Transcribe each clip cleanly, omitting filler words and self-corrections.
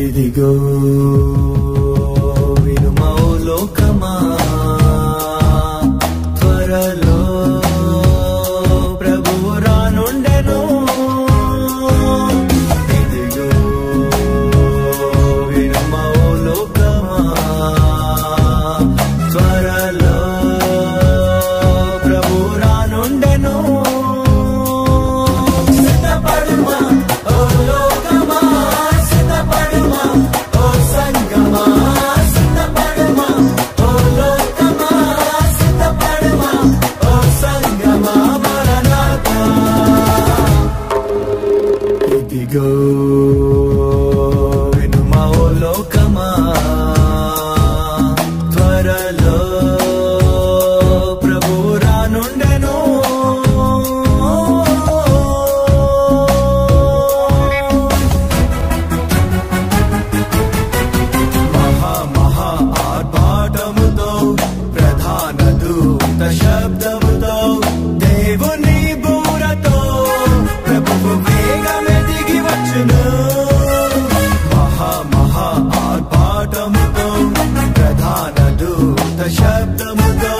ఇదిగో వినుమా ఓ లోకమా, త్వరలో ప్రభువు రానుండెను. ఇదిగో వినుమా ఓ లోకమా, త్వరలో ప్రభువు రానుండెను. సిద్ధపడుమా ఓ లోకమా, సిద్ధపడుమా ఓ సంగమా, సిద్ధపడుమా ఓ లోకమా, సిద్ధపడుమా ఓ సంగమా, మరణాతా. ఇదిగో వినుమా ఓ లోకమా, త్వరలో ప్రభువు రానుండెను. మహా ఆర్భాటముతో ప్రధాన దూత శబ్దముతో దేవుని బూరతో ప్రభువు వేగమెదిగి వచ్చును. మహా ఆర్భాటముతో ప్రధాన దూత శబ్దముతో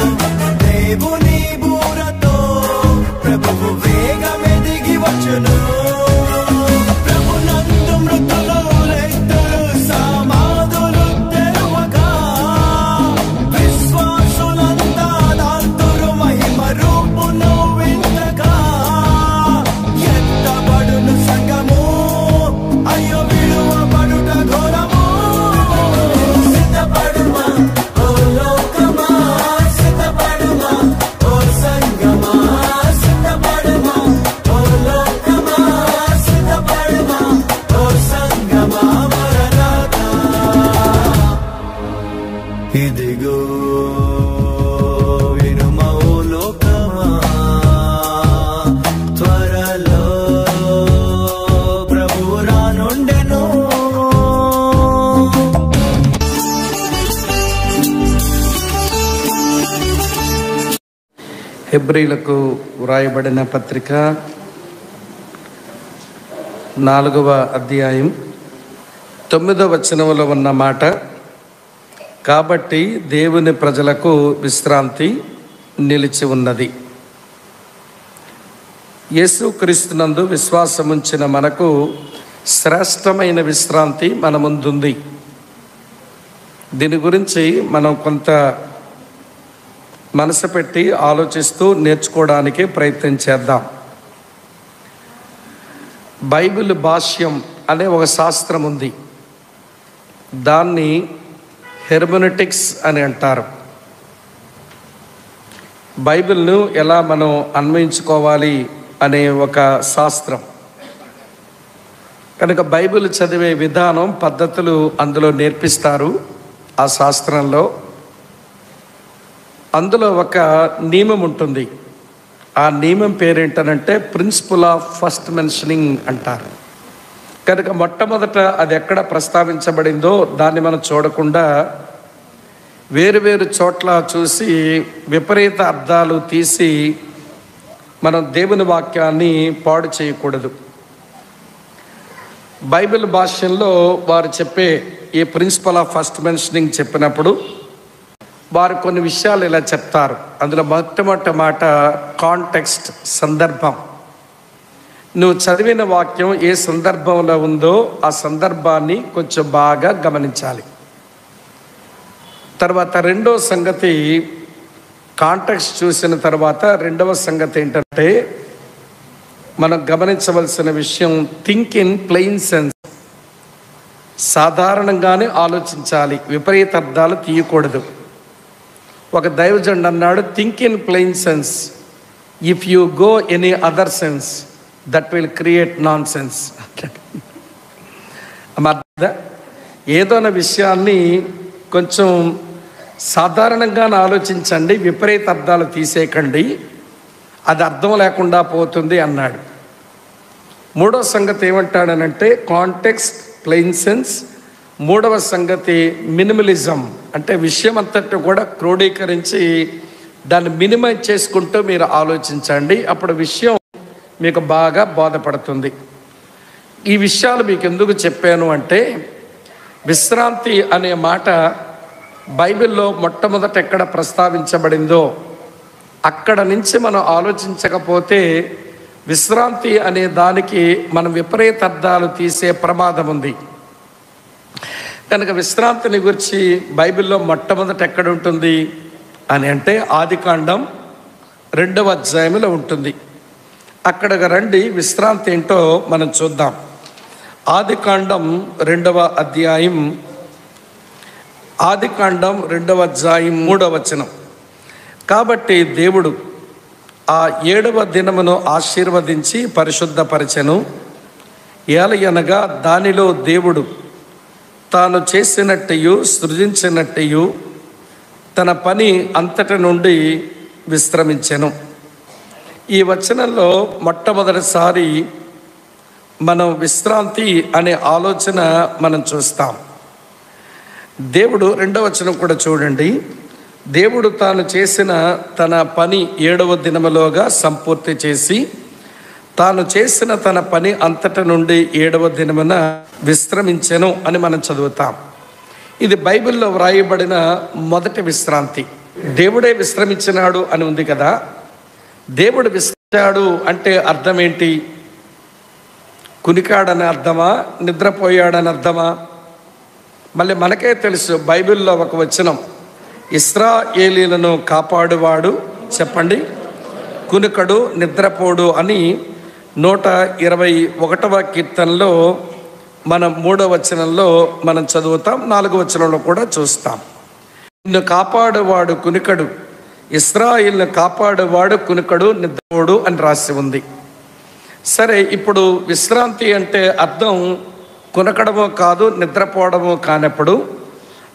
దేవుని బూరతో ప్రభువు వేగమెదిగి వచ్చును. ప్రభునందు మృతులు లెక్కలు సమాధులు తెరువగా, విశ్వాసులంతా దాల్తురు మహిమ రూపును వింతగా. ఎత్తబడును సంగము, అయ్యో విడువబడుట ఘోరము. సిద్ధపడుమా ఓ లోకమా, సిద్ధపడుమా ఓ సంగమా, సిద్ధపడుమా ఓ లోకమా, సిద్ధపడుమా ఓ సంగమా, మరణాతా. ఇదిగో వినుమా ఓ లోకమా, త్వరలో ప్రభువు రానుండెను. హెబ్రీలకు వ్రాయబడిన పత్రిక 4వ అధ్యాయం 9వ వచనంలో ఉన్న మాట, కాబట్టి దేవుని ప్రజలకు విశ్రాంతి నిలిచి ఉన్నది. యేసుక్రీస్తునందు విశ్వాసముంచిన మనకు శ్రేష్టమైన విశ్రాంతి మన ముందుంది. దీని గురించి మనం కొంత మనసు పెట్టి ఆలోచిస్తూ నేర్చుకోవడానికి ప్రయత్నం చేద్దాం. బైబిల్ భాష్యం అనే ఒక శాస్త్రం ఉంది. దాన్ని హెర్మెనెటిక్స్ అని అంటారు. బైబిల్ను ఎలా మనం అన్వయించుకోవాలి అనే ఒక శాస్త్రం. కనుక బైబిల్ చదివే విధానం, పద్ధతులు అందులో నేర్పిస్తారు. ఆ శాస్త్రంలో అందులో ఒక నియమం ఉంటుంది. ఆ నియమం పేరేంటనంటే ప్రిన్సిపల్ ఆఫ్ ఫస్ట్ మెన్షనింగ్ అంటారు. కనుక మొట్టమొదట అది ఎక్కడ ప్రస్తావించబడిందో దాన్ని మనం చూడకుండా వేరు చోట్ల చూసి విపరీత అర్థాలు తీసి మనం దేవుని వాక్యాన్ని పాడు చేయకూడదు. బైబిల్ భాష్యంలో వారు చెప్పే ఈ ప్రిన్సిపల్ ఆఫ్ ఫస్ట్ మెన్షనింగ్ చెప్పినప్పుడు వారు కొన్ని విషయాలు ఇలా చెప్తారు. అందులో మొట్టమొదటి మాట కాంటెక్స్ట్, సందర్భం. నువ్వు చదివిన వాక్యం ఏ సందర్భంలో ఉందో ఆ సందర్భాన్ని కొంచెం బాగా గమనించాలి. తర్వాత రెండో సంగతి, కాంటెక్స్ట్ చూసిన తర్వాత రెండవ సంగతి ఏంటంటే మనం గమనించవలసిన విషయం థింక్ ఇన్ ప్లెయిన్ సెన్స్. సాధారణంగానే ఆలోచించాలి, విపరీత అర్థాలు తీయకూడదు. ఒక దైవజనుడు అన్నాడు, think in plain sense, if you go any other sense that will create non sense. ఏదైనా విషయాన్ని కొంచెం సాధారణంగానే ఆలోచించండి, విపరీత అర్థాలు తీసేయకండి, అది అర్థం లేకుండా పోతుంది అన్నాడు. మూడో సంగతి ఏమంటాడనంటే కాంటెక్స్ట్, ప్లెయిన్ సెన్స్. మూడవ సంగతి మినిమలిజం, అంటే విషయం అంతటి కూడా క్రోడీకరించి దాన్ని మినిమైజ్ చేసుకుంటూ మీరు ఆలోచించండి, అప్పుడు విషయం మీకు బాగా బోధపడుతుంది. ఈ విషయాలు మీకు ఎందుకు చెప్పాను అంటే, విశ్రాంతి అనే మాట బైబిల్లో మొట్టమొదట ఎక్కడ ప్రస్తావించబడిందో అక్కడ నుంచి మనం ఆలోచించకపోతే విశ్రాంతి అనే దానికి మనం విపరీత అర్థాలు తీసే ప్రమాదం ఉంది. కనుక విశ్రాంతిని గురించి బైబిల్లో మొట్టమొదట ఎక్కడ ఉంటుంది అని అంటే ఆదికాండం 2వ అధ్యాయంలో ఉంటుంది. అక్కడికి రండి, విశ్రాంతి ఏంటో మనం చూద్దాం. ఆదికాండం 2వ అధ్యాయం, ఆదికాండం 2వ అధ్యాయం 3వ వచనం. కాబట్టి దేవుడు ఆ 7వ దినమును ఆశీర్వదించి పరిశుద్ధపరచెను. ఏలయనగా దానిలో దేవుడు తాను చేసినట్టయు సృజించినట్టయు తన పని అంతటి నుండి విశ్రమించెను. ఈ వచనంలో మొట్టమొదటిసారి మనం విశ్రాంతి అనే ఆలోచన మనం చూస్తాం. దేవుడు 2వ వచనం కూడా చూడండి. దేవుడు తాను చేసిన తన పని 7వ దినములోగా సంపూర్తి చేసి తాను చేసిన తన పని అంతట నుండి 7వ దినమున విశ్రమించెను అని మనం చదువుతాం. ఇది బైబిల్లో వ్రాయబడిన మొదటి విశ్రాంతి. దేవుడే విశ్రమించినాడు అని ఉంది కదా. దేవుడు విశ్రమించాడు అంటే అర్థం ఏంటి? కునికాడని అర్థమా, నిద్రపోయాడని అర్థమా? మళ్ళీ మనకే తెలుసు, బైబిల్లో ఒక వచనం, ఇశ్రాయేలీలను కాపాడువాడు చెప్పండి కునుకడు నిద్రపోడు అని 121వ కీర్తనలో మనం 3వ వచనంలో మనం చదువుతాం, 4వ వచనంలో కూడా చూస్తాం. నిన్ను కాపాడువాడు కునుకడు, ఇశ్రాయేలును కాపాడువాడు కునుకడు నిద్రపోడు అని రాసి ఉంది. సరే, ఇప్పుడు విశ్రాంతి అంటే అర్థం కునకడమో కాదు, నిద్రపోవడమో కానప్పుడు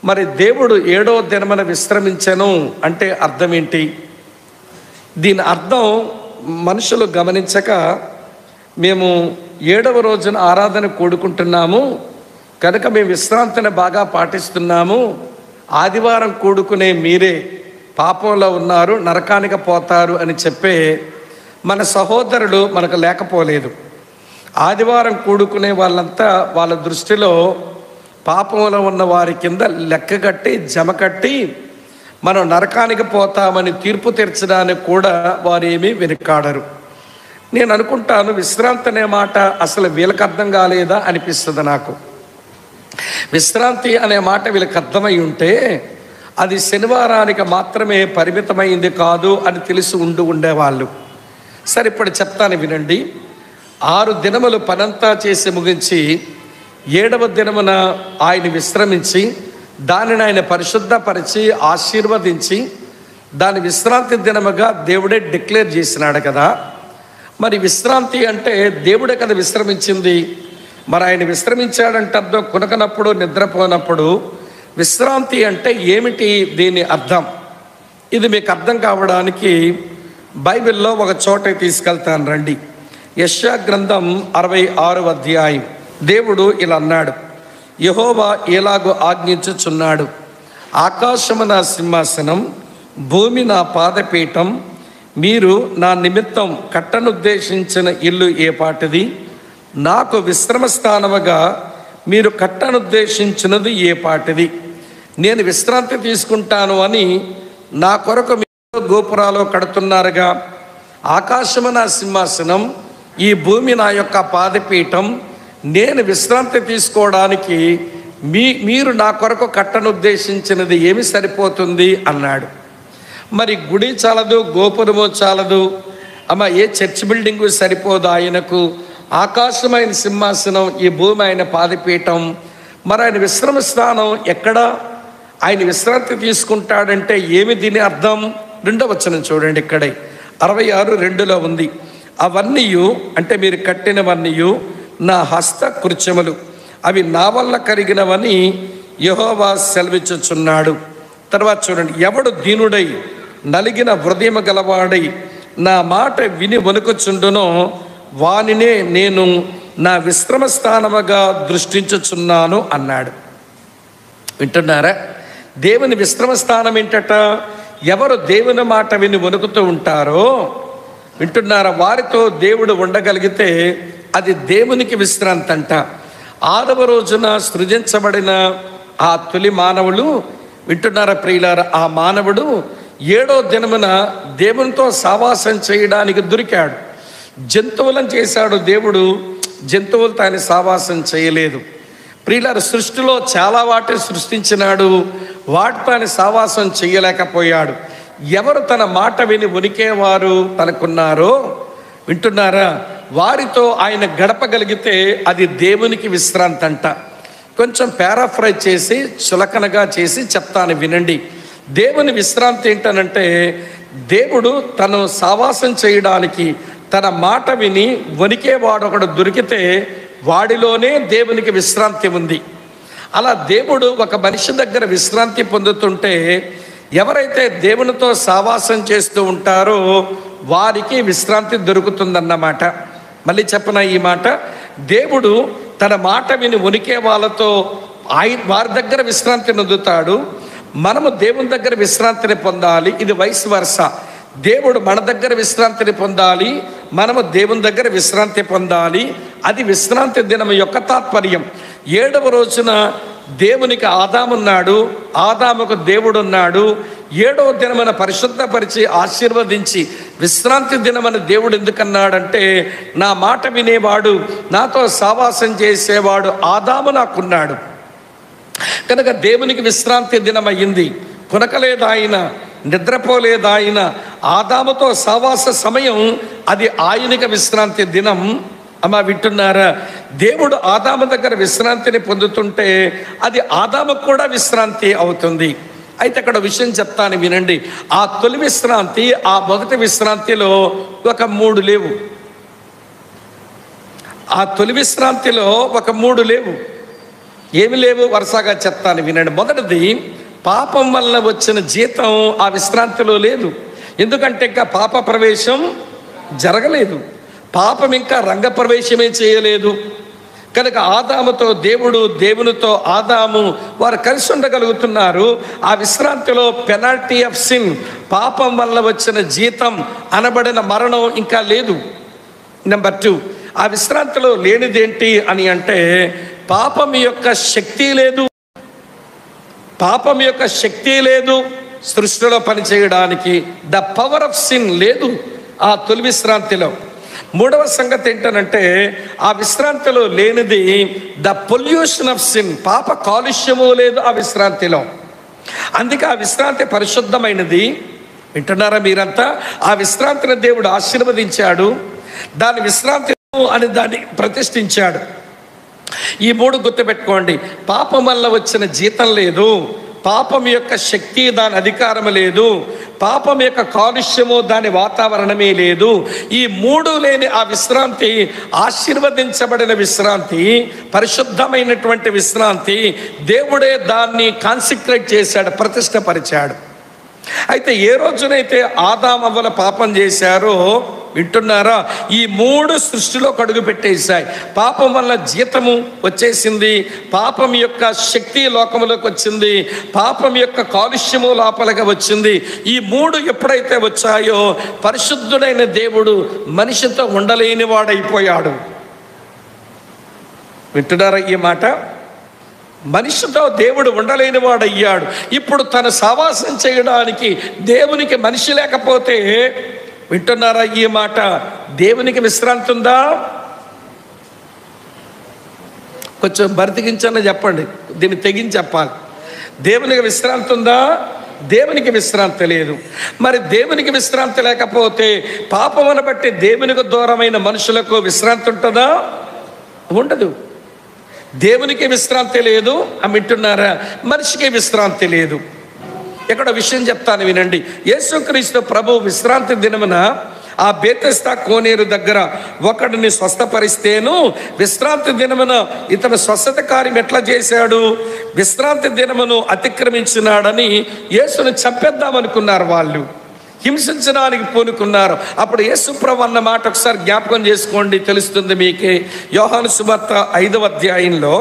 మరి దేవుడు 7వ దినమున విశ్రమించెను అంటే అర్థం ఏంటి? దీని అర్థం మనుషులు గమనించక, మేము 7వ రోజున ఆరాధన కూడుకుంటున్నాము కనుక మేము విశ్రాంతిని బాగా పాటిస్తున్నాము, ఆదివారం కూడుకునే మీరే పాపంలో ఉన్నారు, నరకానికి పోతారు అని చెప్పే మన సహోదరులు మనకు లేకపోలేదు. ఆదివారం కూడుకునే వాళ్ళంతా వాళ్ళ దృష్టిలో పాపంలో ఉన్న వారి కింద లెక్క కట్టి జమ కట్టి మనం నరకానికి పోతామని తీర్పు తీర్చడానికి కూడా వారు ఏమీ వెనుకాడరు. నేను అనుకుంటాను, విశ్రాంతి అనే మాట అసలు వీళ్ళకి అర్థం కాలేదా అనిపిస్తుంది నాకు. విశ్రాంతి అనే మాట వీళ్ళకి అర్థమై ఉంటే అది శనివారానికి మాత్రమే పరిమితమైంది కాదు అని తెలిసి ఉండేవాళ్ళు. సరే, ఇప్పుడు చెప్తాను వినండి. 6 దినములు పనంతా చేసి ముగించి 7వ దినమున ఆయన విశ్రమించి దానిని ఆయన పరిశుద్ధపరిచి ఆశీర్వదించి దాని విశ్రాంతి దినముగా దేవుడే డిక్లేర్ చేసినాడు కదా. మరి విశ్రాంతి అంటే దేవుడే కదా విశ్రమించింది. మరి ఆయన విశ్రమించాడంటే అర్థం కునకనప్పుడు, నిద్రపోనప్పుడు. విశ్రాంతి అంటే ఏమిటి దీని అర్థం? ఇది మీకు అర్థం కావడానికి బైబిల్లో ఒక చోట తీసుకెళ్తాను రండి. యెషయా గ్రంథం 66వ అధ్యాయం. దేవుడు ఇలా అన్నాడు, యెహోవా ఎలాగో ఆజ్ఞించుచున్నాడు, ఆకాశము నా సింహాసనం, భూమి నా పాదపీఠం, మీరు నా నిమిత్తం కట్టనుద్దేశించిన ఇల్లు ఏ పాటిది, నాకు విశ్రమ స్థానముగా మీరు కట్టనుద్దేశించినది ఏ పాటిది. నేను విశ్రాంతి తీసుకుంటాను అని నా కొరకు మీరు గోపురాలు కడుతున్నారుగా. ఆకాశము నా సింహాసనం, ఈ భూమి నా యొక్క పాదపీఠం, నేను విశ్రాంతి తీసుకోవడానికి మీరు నా కొరకు కట్టనుద్దేశించినది ఏమి సరిపోతుంది అన్నాడు. మరి గుడి చాలదు, గోపురము చాలదు, ఏ చర్చ్ బిల్డింగు సరిపోదు ఆయనకు. ఆకాశమైన సింహాసనం, ఈ భూమి ఆయన పాదపీఠం, మరి ఆయన విశ్రమ స్థానం ఎక్కడ? ఆయన విశ్రాంతి తీసుకుంటాడంటే ఏమి దీని అర్థం? 2వ వచనం చూడండి, ఇక్కడే 66:2లో ఉంది. అవన్నీ అంటే మీరు కట్టినవన్నీ నా హస్త కృత్యములు, అవి నా వల్ల కలిగినవని యెహోవా సెలవిచ్చుచున్నాడు. తర్వాత చూడండి, ఎవడు దీనుడై నలిగిన హృదయము గలవాడై నా మాట విని వణుకుచుండునో వానినే నేను నా విశ్రమ స్థానముగా దృష్టించుచున్నాను అన్నాడు. వింటున్నారా? దేవుని విశ్రమ స్థానం ఏంటట? ఎవరు దేవుని మాట విని వణుకుతూ ఉంటారో, వింటున్నారా, వారితో దేవుడు ఉండగలిగితే అది దేవునికి విశ్రాంతి అంట. 6వ రోజున సృజించబడిన ఆ తొలి మానవులు, వింటున్నారా ప్రియులారా, ఆ మానవుడు 7వ దినమున దేవునితో సావాసం చేయడానికి దొరికాడు. జంతువులను చేశాడు దేవుడు, జంతువులతో ఆయన సావాసం చేయలేదు. ప్రియులారా, సృష్టిలో చాలా వాటిని సృష్టించినాడు, వాటితో ఆయన సావాసం చేయలేకపోయాడు. ఎవరు తన మాట విని ఉనికేవారు తనకున్నారో, వింటున్నారా, వారితో ఆయన గడపగలిగితే అది దేవునికి విశ్రాంతి అంట. కొంచెం పారాఫ్రైజ్ చేసి చులకనగా చేసి చెప్తాను, వినండి. దేవుని విశ్రాంతి ఏంటనంటే, దేవుడు తను సావాసం చేయడానికి తన మాట విని వణికేవాడు ఒకడు దొరికితే వాడిలోనే దేవునికి విశ్రాంతి ఉంది. అలా దేవుడు ఒక మనిషి దగ్గర విశ్రాంతి పొందుతుంటే, ఎవరైతే దేవునితో సావాసం చేస్తూ ఉంటారో వారికి విశ్రాంతి దొరుకుతుందన్నమాట. మళ్ళీ చెప్పన ఈ మాట, దేవుడు తన మాట విని వణికే వాళ్ళతో వారి దగ్గర విశ్రాంతి పొందుతాడు. మనము దేవుని దగ్గర విశ్రాంతిని పొందాలి. ఇది వైస్ వర్స. దేవుడు మన దగ్గర విశ్రాంతిని పొందాలి, మనము దేవుని దగ్గర విశ్రాంతి పొందాలి. అది విశ్రాంతి దినం యొక్క తాత్పర్యం. 7వ రోజున దేవునికి ఆదామున్నాడు, ఆదాముకు దేవుడు ఉన్నాడు. 7వ దినమున పరిశుద్ధపరిచి ఆశీర్వదించి విశ్రాంతి దినమని దేవుడు ఎందుకన్నాడంటే, నా మాట వినేవాడు, నాతో సావాసం చేసేవాడు ఆదాము నాకున్నాడు కనుక దేవునికి విశ్రాంతి దినం అయ్యింది. కొనకలేదాయన, నిద్రపోలేదాయన, ఆదాముతో సావాస సమయం అది ఆయనకి విశ్రాంతి దినం. అమ్మ వింటున్నారా? దేవుడు ఆదాము దగ్గర విశ్రాంతిని పొందుతుంటే అది ఆదాముకు కూడా విశ్రాంతి అవుతుంది. అయితే అక్కడ విషయం చెప్తాను, వినండి. ఆ తొలి విశ్రాంతి, ఆ మొదటి విశ్రాంతిలో ఒక 3 లేవు. ఆ తొలి విశ్రాంతిలో ఒక 3 లేవు. ఏమి లేవు? వరుసగా చెప్తాను, వినండి. మొదటిది, పాపం వల్ల వచ్చిన జీతం ఆ విశ్రాంతిలో లేదు. ఎందుకంటే ఇంకా పాప ప్రవేశం జరగలేదు, పాపం ఇంకా రంగప్రవేశమే చేయలేదు. కనుక ఆదాముతో దేవుడు, దేవునితో ఆదాము వారు కలిసి ఉండగలుగుతున్నారు. ఆ విశ్రాంతిలో పెనాల్టీ ఆఫ్ సిన్, పాపం వల్ల వచ్చిన జీతం అనబడిన మరణం ఇంకా లేదు. నెంబర్ 2, ఆ విశ్రాంతిలో లేనిదేంటి అని అంటే, పాపం యొక్క శక్తి లేదు. పాపం యొక్క శక్తి లేదు సృష్టిలో పనిచేయడానికి. ద పవర్ ఆఫ్ సిన్ లేదు ఆ తొలి విశ్రాంతిలో. 3వ సంగతి ఏంటనంటే, ఆ విశ్రాంతిలో లేనిది ద పొల్యూషన్ ఆఫ్ సిన్, పాప కాలుష్యము లేదు ఆ విశ్రాంతిలో. అందుకే ఆ విశ్రాంతి పరిశుద్ధమైనది. వింటున్నారా మీరంతా? ఆ విశ్రాంతిని దేవుడు ఆశీర్వదించాడు, దాని విశ్రాంతి అని దాన్ని ప్రతిష్ఠించాడు. ఈ 3 గుర్తుపెట్టుకోండి. పాపం వల్ల వచ్చిన జీతం లేదు, పాపం యొక్క శక్తి దాని అధికారం లేదు, పాపం యొక్క కాలుష్యము దాని వాతావరణమే లేదు. ఈ 3 లేని ఆ విశ్రాంతి ఆశీర్వదించబడిన విశ్రాంతి, పరిశుద్ధమైనటువంటి విశ్రాంతి. దేవుడే దాన్ని కాన్సిక్రేట్ చేశాడు, ప్రతిష్టపరిచాడు. అయితే ఏ రోజునైతే ఆదాము అవ్వల పాపం చేశారో, వింటున్నారా, ఈ 3 సృష్టిలో కడుగు పెట్టేశాయి. పాపం వల్ల జీతము వచ్చేసింది, పాపం యొక్క శక్తి లోకములోకి వచ్చింది, పాపం యొక్క కాలుష్యము లోపలగా వచ్చింది. ఈ 3 ఎప్పుడైతే వచ్చాయో పరిశుద్ధుడైన దేవుడు మనిషితో ఉండలేని వాడైపోయాడు. వింటున్నారా ఈ మాట? మనిషితో దేవుడు ఉండలేని వాడయ్యాడు. ఇప్పుడు తను సావాసం చేయడానికి దేవునికి మనిషి లేకపోతే, వింటున్నారా ఈ మాట, దేవునికి విశ్రాంతి ఉందా? కొంచెం బరితికించని చెప్పండి, దీన్ని తెగించి చెప్పాలి. దేవునికి విశ్రాంతి ఉందా? దేవునికి విశ్రాంతి లేదు. మరి దేవునికి విశ్రాంతి లేకపోతే పాపమును బట్టి దేవునికి దూరమైన మనుషులకు విశ్రాంతి ఉంటుందా? ఉండదు. దేవునికి విశ్రాంతి లేదు అని వింటున్నారా? మనిషికి విశ్రాంతి లేదు. ఇక్కడ విషయం చెప్తాను వినండి. యేసుక్రీస్తు ప్రభు విశ్రాంతి దినమున ఆ బేతెస్దా కోనేరు దగ్గర ఒకడిని స్వస్థపరిస్తేను, విశ్రాంతి దినమున ఇతను స్వస్థత కార్యం ఎట్లా చేశాడు? విశ్రాంతి దినమును అతిక్రమించినాడని యేసును చంపేద్దామనుకున్నారు వాళ్ళు, హింసించడానికి పూనుకున్నారు. అప్పుడు యేసు ప్రభు అన్న మాట ఒకసారి జ్ఞాపకం చేసుకోండి, తెలుస్తుంది మీకే. యోహాను సువార్త 5వ అధ్యాయంలో,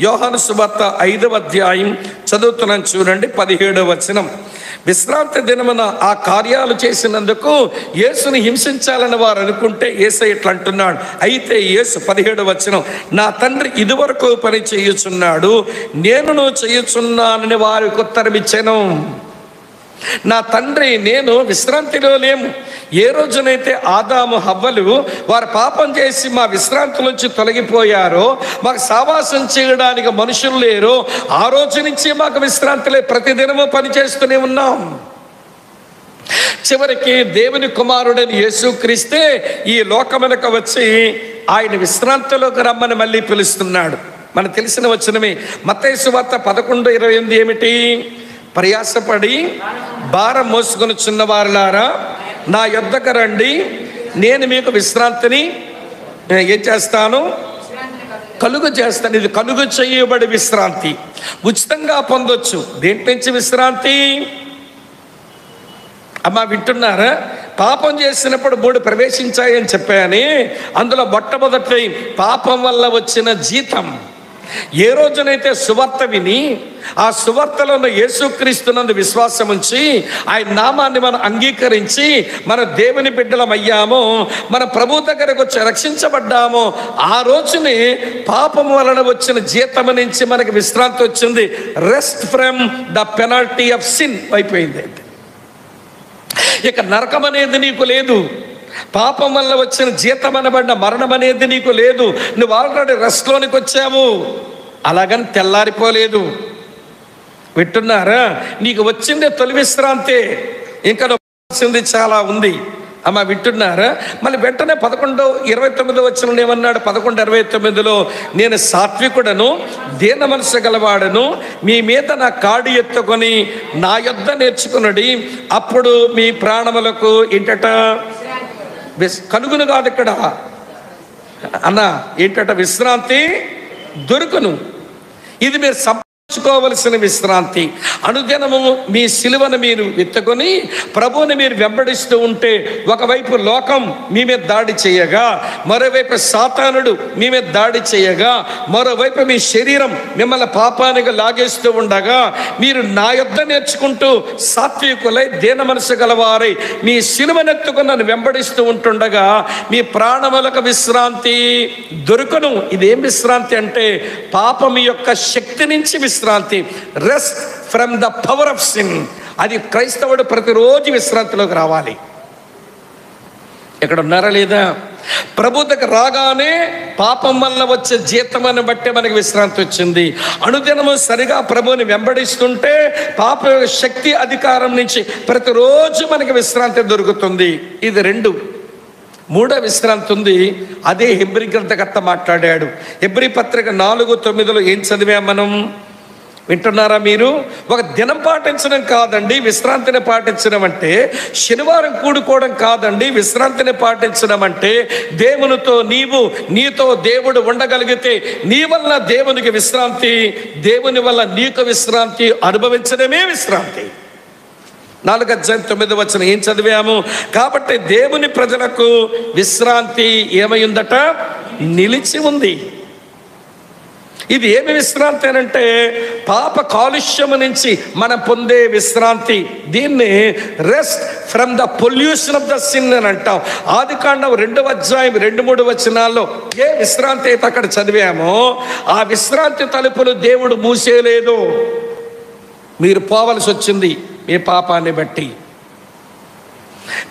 యోహాను సువార్త 5వ అధ్యాయం చదువుతున్నాను చూడండి, 17వ వచనం. విశ్రాంతి దినమున ఆ కార్యాలు చేసినందుకు యేసుని హింసించాలని వారు అనుకుంటే యేసయ్య ఇట్లా అంటున్నాడు. అయితే యేసు 17వ వచనం, నా తండ్రి ఇదివరకు పని చేయుచున్నాడు, నేనును చేయుచున్నానని వారికి ఉత్తరం ఇచ్చాను. నా తండ్రి నేను విశ్రాంతిలో లేము. ఏ రోజునైతే ఆదాము హవ్వలు వారు పాపం చేసి మా విశ్రాంతి నుంచి తొలగిపోయారో, మాకు సావాసం చేయడానికి మనుషులు లేరు, ఆ రోజు నుంచి మాకు విశ్రాంతి లేదు. ప్రతిదినము పని చేస్తూనే ఉన్నాం. చివరికి దేవుని కుమారుడని యేసుక్రీస్తే ఈ లోకమునకు వచ్చి ఆయన విశ్రాంతిలోకి రమ్మని మళ్ళీ పిలుస్తున్నాడు. మనకు తెలిసిన వచనమే మత్తయి సువార్త 11:28 ఏమిటి? ప్రయాసపడి భారం మోసుకొని చిన్నవారులారా నా యొద్దకు రండి, నేను మీకు విశ్రాంతిని ఏం చేస్తాను? కలుగు చేస్తాను. ఇది కలుగు చేయబడి విశ్రాంతి, ఉచితంగా పొందొచ్చు. దేంటి నుంచి విశ్రాంతి? అమ్మా వింటున్నారా? పాపం చేసినప్పుడు 3 ప్రవేశించాయని చెప్పాయని, అందులో మొట్టమొదటి పాపం వల్ల వచ్చిన జీతం. ఏ రోజునైతే సువార్త విని ఆ సువార్తలో ఉన్న యేసుక్రీస్తునందు విశ్వాసం ఉంచి ఆయన నామాన్ని మనం అంగీకరించి మన దేవుని బిడ్డలం అయ్యామో, మన ప్రభు దగ్గరకు వచ్చి రక్షించబడ్డామో, ఆ రోజునే పాపం వలన వచ్చిన జీతం నుంచి మనకి విశ్రాంతి వచ్చింది. Rest from the penalty of sin అయిపోయింది. ఇక నరకం అనేది నీకు లేదు. పాపం వల్ల వచ్చిన జీతం అనబడిన మరణం అనేది నీకు లేదు. నువ్వు ఆల్రెడీ రెస్ట్లోనికి వచ్చావు. అలాగని తెల్లారిపోలేదు. వింటున్నారా? నీకు వచ్చిందే తొలి విశ్రాంతే, ఇంకా వచ్చింది చాలా ఉంది. అమ్మ వింటున్నారా? మళ్ళీ వెంటనే 11:29 వచనం ఏమన్నాడు? 11:29లో నేను సాత్వికుడను, దీన మనసు గలవాడను, మీ మీద నా కాడి ఎత్తుకొని నా యొద్ద నేర్చుకున్నది, అప్పుడు మీ ప్రాణములకు ఏంటట కలుగును. కాదు ఇక్కడ అన్న, ఏంటట? విశ్రాంతి దొరుకును. ఇది మీరు సంపాదించుకోవలసిన విశ్రాంతి. అనుదినము మీ సిలువను మీరు ఎత్తుకొని ప్రభువుని మీరు వెంబడిస్తూ ఉంటే, ఒకవైపు లోకం మీ మీద దాడి చేయగా, మరోవైపు సాతానుడు మీ మీద దాడి చేయగా, మరోవైపు మీ శరీరం మిమ్మల్ని పాపానికి లాగేస్తూ ఉండగా, మీరు నా యొద్ద నేర్చుకుంటూ సాత్వికులై దీన మనసు గలవారై మీ సిలువనెత్తుకుని నన్ను వెంబడిస్తూ ఉంటుండగా మీ ప్రాణములకు విశ్రాంతి దొరుకును. ఇదేం విశ్రాంతి అంటే పాపం యొక్క శక్తి నుంచి విశ్రాంతి. Rest from the power of sin. అది క్రైస్తవుడు ప్రతిరోజు విశ్రాంతిలోకి రావాలి. ఇక్కడ ఉన్నారా లేదా? ప్రభు దగ్గర రాగానే పాపం వల్ల వచ్చే జీతమని బట్టే మనకి విశ్రాంతి వచ్చింది. అనుదినము సరిగా ప్రభువుని వెంబడిస్తుంటే పాప శక్తి అధికారం నుంచి ప్రతిరోజు మనకి విశ్రాంతి దొరుకుతుంది. ఇది 2. 3వ విశ్రాంతి ఉంది. అదే హెబ్రీ గ్రంథకర్త మాట్లాడాడు. హెబ్రీ పత్రిక 4:9లో ఏం చదివాం మనం? వింటున్నారా మీరు? ఒక దినం పాటించడం కాదండి విశ్రాంతిని పాటించడం అంటే, శనివారం కూడుకోవడం కాదండి విశ్రాంతిని పాటించడం అంటే, దేవునితో నీతో దేవుడు ఉండగలిగితే నీ వల్ల దేవునికి విశ్రాంతి, దేవుని వల్ల నీకు విశ్రాంతి అనుభవించడమే విశ్రాంతి. 4:9 వచనం ఏం చదివాము? కాబట్టి దేవుని ప్రజలకు విశ్రాంతి ఏమై ఉందట? నిలిచి ఉంది. ఇది ఏమి విశ్రాంతి అనంటే పాప కాలుష్యము నుంచి మనం పొందే విశ్రాంతి. దీన్ని rest from the pollution of the sin అని అంటాం. ఆదికాండం 2వ అధ్యాయం 2-3 వచనాల్లో ఏ విశ్రాంతి అయితే అక్కడ చదివామో ఆ విశ్రాంతి తలుపులు దేవుడు మూసేయలేదు. మీరు పోవలసి వచ్చింది మీ పాపాన్ని బట్టి.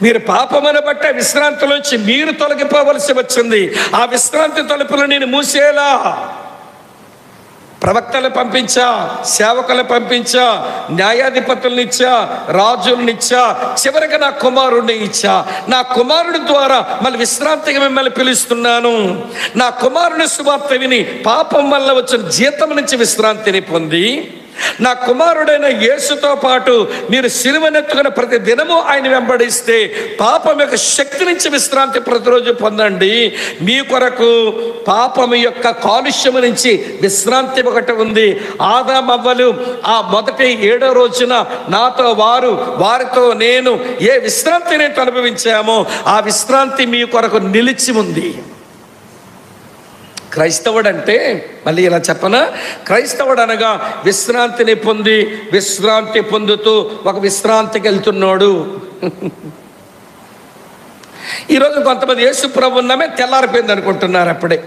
మీరు పాపమును బట్టే విశ్రాంతిలోంచి మీరు తొలగిపోవలసి వచ్చింది. ఆ విశ్రాంతి తలుపులు నేను మూసేలా. ప్రవక్తలు పంపించా, సేవకులు పంపించా, న్యాయాధిపతులనిచ్చా, రాజులనిచ్చా, చివరికి నా కుమారుడిని ఇచ్చా. నా కుమారుడి ద్వారా మళ్ళీ విశ్రాంతిగా మిమ్మల్ని పిలుస్తున్నాను. నా కుమారుని సువార్త విని పాపం వల్ల వచ్చిన జీతం నుంచి విశ్రాంతిని పొంది, నా కుమారుడైన యేసుతో పాటు మీరు సిలువనెత్తుకున్న ప్రతి దినము ఆయన వెంబడిస్తే పాపం యొక్క శక్తి నుంచి విశ్రాంతి ప్రతిరోజు పొందండి. మీ కొరకు పాపం యొక్క కాలుష్యము నుంచి విశ్రాంతి ఒకటి ఉంది. ఆదాము అవ్వలు ఆ మొదటి 7వ రోజున నాతో వారితో నేను ఏ విశ్రాంతిని అనుభవించామో ఆ విశ్రాంతి మీ కొరకు నిలిచి ఉంది. క్రైస్తవుడు అంటే మళ్ళీ ఇలా చెప్పనా, క్రైస్తవుడు అనగా విశ్రాంతిని పొంది విశ్రాంతి పొందుతూ ఒక విశ్రాంతికి వెళ్తున్నాడు. ఈరోజు కొంతమంది యేసు ప్రభు ఉన్నామే తెల్లారిపోయింది అనుకుంటున్నారు. అప్పుడే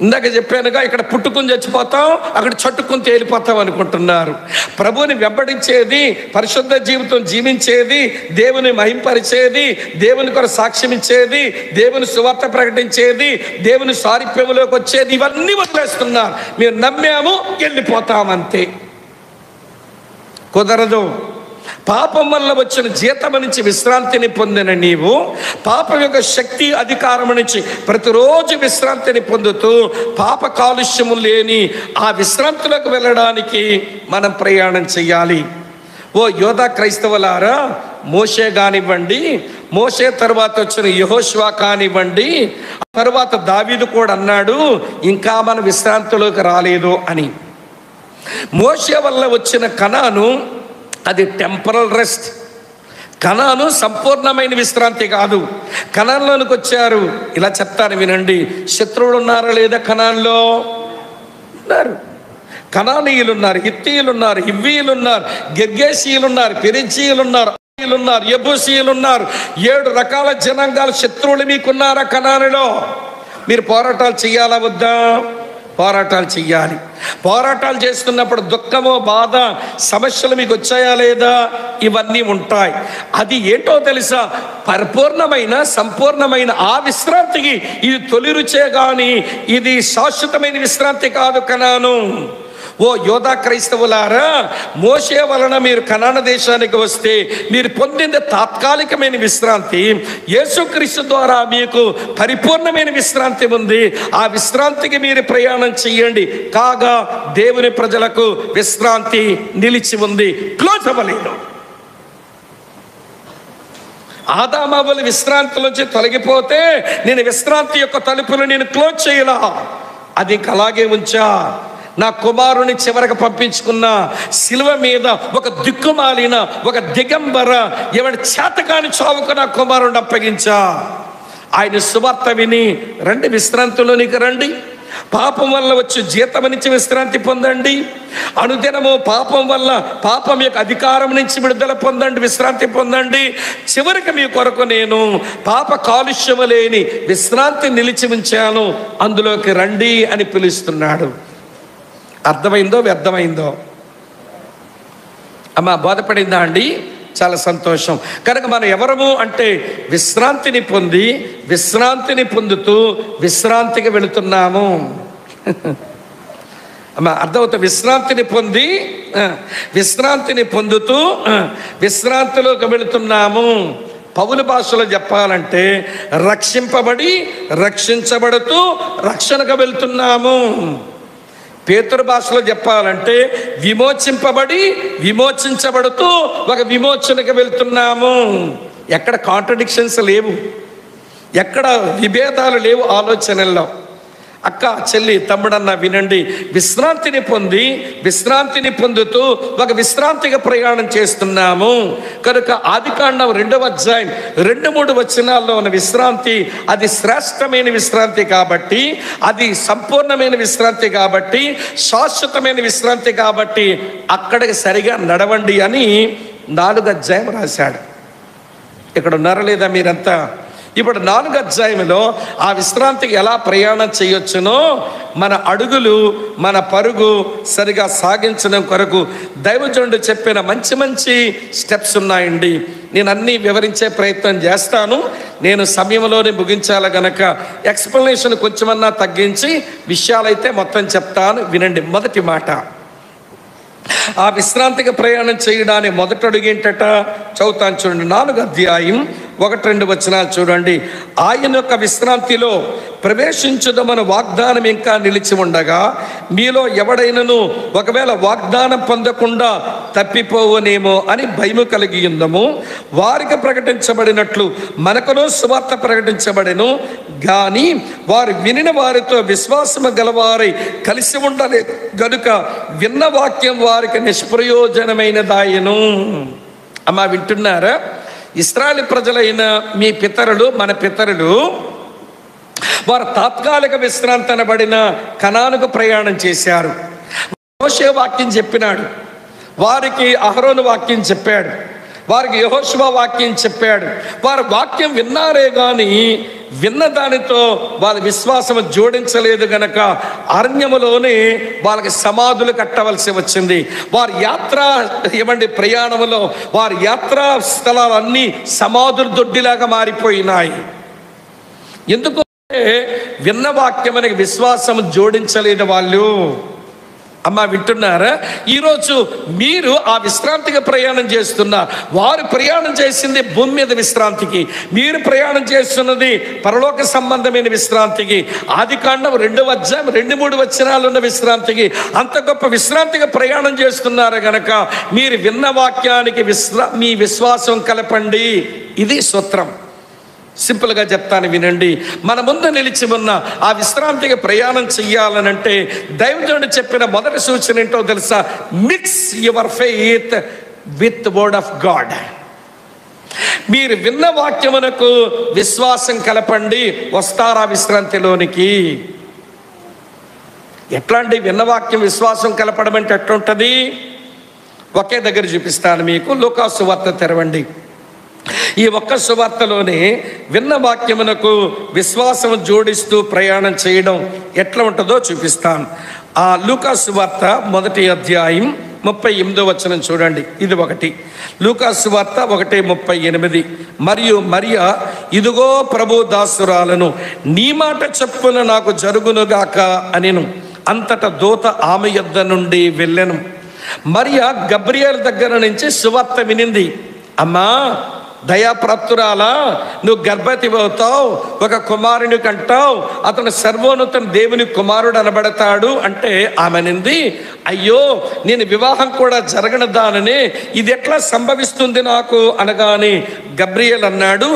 ఇందాక చెప్పానుగా, ఇక్కడ పుట్టుకుని చచ్చిపోతాం, అక్కడ చట్టుకుని తేలిపోతాం అనుకుంటున్నారు. ప్రభువుని వెంబడించేది, పరిశుద్ధ జీవితం జీవించేది, దేవుని మహింపరిచేది, దేవుని కొరకు సాక్ష్యం ఇచ్చేది, దేవుని సువార్త ప్రకటించేది, దేవుని సారూప్యంలోకి వచ్చేది, ఇవన్నీ వదిలేస్తున్నారు. మేము నమ్మాము, వెళ్ళిపోతామంతే. కుదరదు. పాపం వల్ల వచ్చిన జీతం నుంచి విశ్రాంతిని పొందిన నీవు పాపం యొక్క శక్తి అధికారం నుంచి ప్రతిరోజు విశ్రాంతిని పొందుతూ పాప కాలుష్యము లేని ఆ విశ్రాంతిలోకి వెళ్ళడానికి మనం ప్రయాణం చేయాలి. ఓ యోధా క్రైస్తవులారా, మోషే కానివ్వండి, మోషే తర్వాత వచ్చిన యెహోషువ కానివ్వండి, తర్వాత దావీదు కూడా అన్నాడు ఇంకా మన విశ్రాంతిలోకి రాలేదు అని. మోషే వల్ల వచ్చిన కనాను అది టెంపరల్ రెస్ట్. కనాను సంపూర్ణమైన విశ్రాంతి కాదు. కనాన్లోనికి వచ్చారు. ఇలా చెప్తాను వినండి, శత్రువులు ఉన్నారా లేదా? కనాన్లో ఉన్నారు. కనానీయులు ఉన్నారు, హిత్తీయులు ఉన్నారు, హివ్వీయులు ఉన్నారు, గిర్గేషీయులు ఉన్నారు, పెరిజీయులు ఉన్నారు, యెబూసీయులు ఉన్నారు. 7 రకాల జనాంగాలు శత్రువులు మీకున్నారా? కనానులో మీరు పోరాటాలు చెయ్యాలా వద్దా? పోరాటాలు చెయ్యాలి. పోరాటాలు చేస్తున్నప్పుడు దుఃఖమో బాధ సమస్యలు మీకు వచ్చాయా లేదా? ఇవన్నీ ఉంటాయి. అది ఏంటో తెలుసా? సంపూర్ణమైన ఆ విశ్రాంతికి ఇది తొలి రుచే గాని ఇది శాశ్వతమైన విశ్రాంతి కాదు కనాను. ఓ యోధా క్రైస్తవులారా, మోషే వలన మీరు కనాన దేశానికి వస్తే మీరు పొందిన తాత్కాలికమైన విశ్రాంతి యేసుక్రీస్తు ద్వారా మీకు పరిపూర్ణమైన విశ్రాంతి ఉంది. ఆ విశ్రాంతికి మీరు ప్రయాణం చెయ్యండి. కాగా దేవుని ప్రజలకు విశ్రాంతి నిలిచి ఉంది, క్లోజ్ అవ్వలేదు. ఆదామవ్వలు విశ్రాంతిలోంచి తొలగిపోతే నేను విశ్రాంతి యొక్క తలుపులు నేను క్లోజ్ చేయలా, అది ఇంకా అలాగే ఉంచా. నా కుమారుని చివరకు పంపించుకున్న శిలువ మీద ఒక దిక్కుమాలిన ఒక దిగంబర ఎవరి చేతకాని చావుకు నా కుమారుని అప్పగించా. ఆయన సువార్త విని రండి, విశ్రాంతిలోనికి రండి. పాపం వల్ల వచ్చి జీతం నుంచి విశ్రాంతి పొందండి. అనుదినము పాపం యొక్క అధికారం నుంచి విడుదల పొందండి, విశ్రాంతి పొందండి. చివరికి మీ కొరకు నేను పాప కాలుష్యము లేని విశ్రాంతి నిలిచి ఉంచాను, అందులోకి రండి అని పిలుస్తున్నాడు. అర్థమైందో వ్యర్థమైందో? అమ్మా బోధపడిందా అండి? చాలా సంతోషం. కనుక మనం ఎవరము అంటే విశ్రాంతిని పొందుతూ విశ్రాంతికి వెళుతున్నాము. అమ్మా అర్థమవుతా? విశ్రాంతిని పొందుతూ విశ్రాంతిలోకి వెళుతున్నాము. పౌలు భాషలో చెప్పాలంటే రక్షించబడుతూ రక్షణకు వెళ్తున్నాము. పేతురు భాషలో చెప్పాలంటే విమోచించబడుతూ ఒక విమోచనకు వెళ్తున్నాము. ఎక్కడ కాంట్రడిక్షన్స్ లేవు, ఎక్కడ విభేదాలు లేవు ఆలోచనల్లో. అక్క, చెల్లి, తమ్ముడన్న వినండి, విశ్రాంతిని పొందుతూ ఒక విశ్రాంతిగా ప్రయాణం చేస్తున్నాము. కనుక ఆదికాండం 2వ అధ్యాయం 2-3 వచనాల్లో ఉన్న విశ్రాంతి అది శ్రేష్టమైన విశ్రాంతి కాబట్టి, అది సంపూర్ణమైన విశ్రాంతి కాబట్టి, శాశ్వతమైన విశ్రాంతి కాబట్టి అక్కడికి సరిగా నడవండి అని 4వ అధ్యాయం రాశాడు. ఇక్కడ ఉన్నారా లేదా మీరంతా? ఇప్పుడు 4వ అధ్యాయంలో ఆ విశ్రాంతికి ఎలా ప్రయాణం చేయొచ్చునో మన అడుగులు మన పరుగు సరిగా సాగించడం కొరకు దైవజనుడు చెప్పిన మంచి స్టెప్స్ ఉన్నాయండి. నేను అన్నీ వివరించే ప్రయత్నం చేస్తాను. నేను సమయంలోనే ముగించాలి గనక ఎక్స్ప్లెనేషన్ కొంచెమన్నా తగ్గించి విషయాలైతే మొత్తం చెప్తాను, వినండి. మొదటి మాట, ఆ విశ్రాంతికి ప్రయాణం చేయడానికి మొదటి అడుగు ఏంటట? చదువుతాను చూడండి. 4వ అధ్యాయం 1-2 వచనాలు చూడండి. ఆయన యొక్క విశ్రాంతిలో ప్రవేశించుదమని వాగ్దానం ఇంకా నిలిచి ఉండగా మీలో ఎవడైనను ఒకవేళ వాగ్దానం పొందకుండా తప్పిపోవనేమో అని భయము కలిగి ఉందము. వారికి ప్రకటించబడినట్లు మనకును సువార్త ప్రకటించబడెను గాని వారు వినిన వారితో విశ్వాసము గలవారై కలిసి ఉండలేదు గనుక విన్న వాక్యం వారికి నిష్ప్రయోజనమైనదాయను. అమ్మా వింటున్నారా? ఇశ్రాయేలు ప్రజలైన మీ పితరులు, మన పితరులు, వారు తాత్కాలిక విశ్రాంతి అనబడిన కనానుకు ప్రయాణం చేశారు. మోషే వాక్యం చెప్పినాడు, వారికి అహరోను వాక్యం చెప్పాడు, వారికి యెహోషువ వాక్యం చెప్పాడు. వారు వాక్యం విన్నారే కానీ విన్న దానితో వాళ్ళ విశ్వాసం జోడించలేదు గనక అరణ్యములోనే వాళ్ళకి సమాధులు కట్టవలసి వచ్చింది. వారి యాత్ర ప్రయాణంలో వారి యాత్రా స్థలాలన్నీ సమాధుల దొడ్డిలాగా మారిపోయినాయి. ఎందుకు? విన్న వాక్యం అనే విశ్వాసం జోడించలేదు వాళ్ళు. అమ్మా వింటున్నారా? ఈరోజు మీరు ఆ విశ్రాంతికి ప్రయాణం చేస్తున్నారు. వారు ప్రయాణం చేసింది భూమి మీద విశ్రాంతికి, మీరు ప్రయాణం చేస్తున్నది పరలోక సంబంధమైన విశ్రాంతికి. ఆదికాండం 2వ అధ్యాయం 2-3 వచనాలు ఉన్న విశ్రాంతికి. అంత గొప్ప విశ్రాంతికి ప్రయాణం చేస్తున్నారు గనక మీరు విన్న వాక్యానికి మీ విశ్వాసం కలపండి. ఇది సూత్రం. సింపుల్గా చెప్తాను, వినండి. మన ముందు నిలిచి ఉన్న ఆ విశ్రాంతికి ప్రయాణం చెయ్యాలనంటే దైవజనుడు చెప్పిన మొదటి సూచన ఏంటో తెలుసా? Mix your faith with word of God. మీరు విన్న వాక్యమునకు విశ్వాసం కలపండి, వస్తారా విశ్రాంతిలోనికి. ఎట్లాంటి విన్న వాక్యం విశ్వాసం కలపడం అంటే ఎట్లుంటుంది? ఒకే దగ్గర చూపిస్తాను మీకు. లూకా సువార్త తెరవండి. ఈ ఒక్క సువార్తలోనే విన్న వాక్యమునకు విశ్వాసం జోడిస్తూ ప్రయాణం చేయడం ఎట్లా ఉంటుందో చూపిస్తాను. ఆ లూకా సువార్త 1వ అధ్యాయం 38వ వచనం చూడండి. ఇది 1 లూకా సువార్త 1:38. మరియు మరియా, ఇదిగో ప్రభు దాసురాలను, నీ మాట చొప్పున నాకు జరుగునుగాక అనెను. అంతటా దూత ఆమె యొద్ద నుండి వెళ్ళెను. మరియా గబ్రియేలు దగ్గర నుంచి సువార్త వినింది. అమ్మా దయాప్రాప్తురాలా, నువ్వు గర్భవతి అవుతావు, ఒక కుమారుని కంటావు, అతను సర్వోన్నత దేవుని కుమారుడు అనబడతాడు అంటే ఆమెనింది, అయ్యో నేను వివాహం కూడా జరగనదాననే, ఇది ఎట్లా సంభవిస్తుంది నాకు అనగానే గబ్రియేలు అన్నాడు,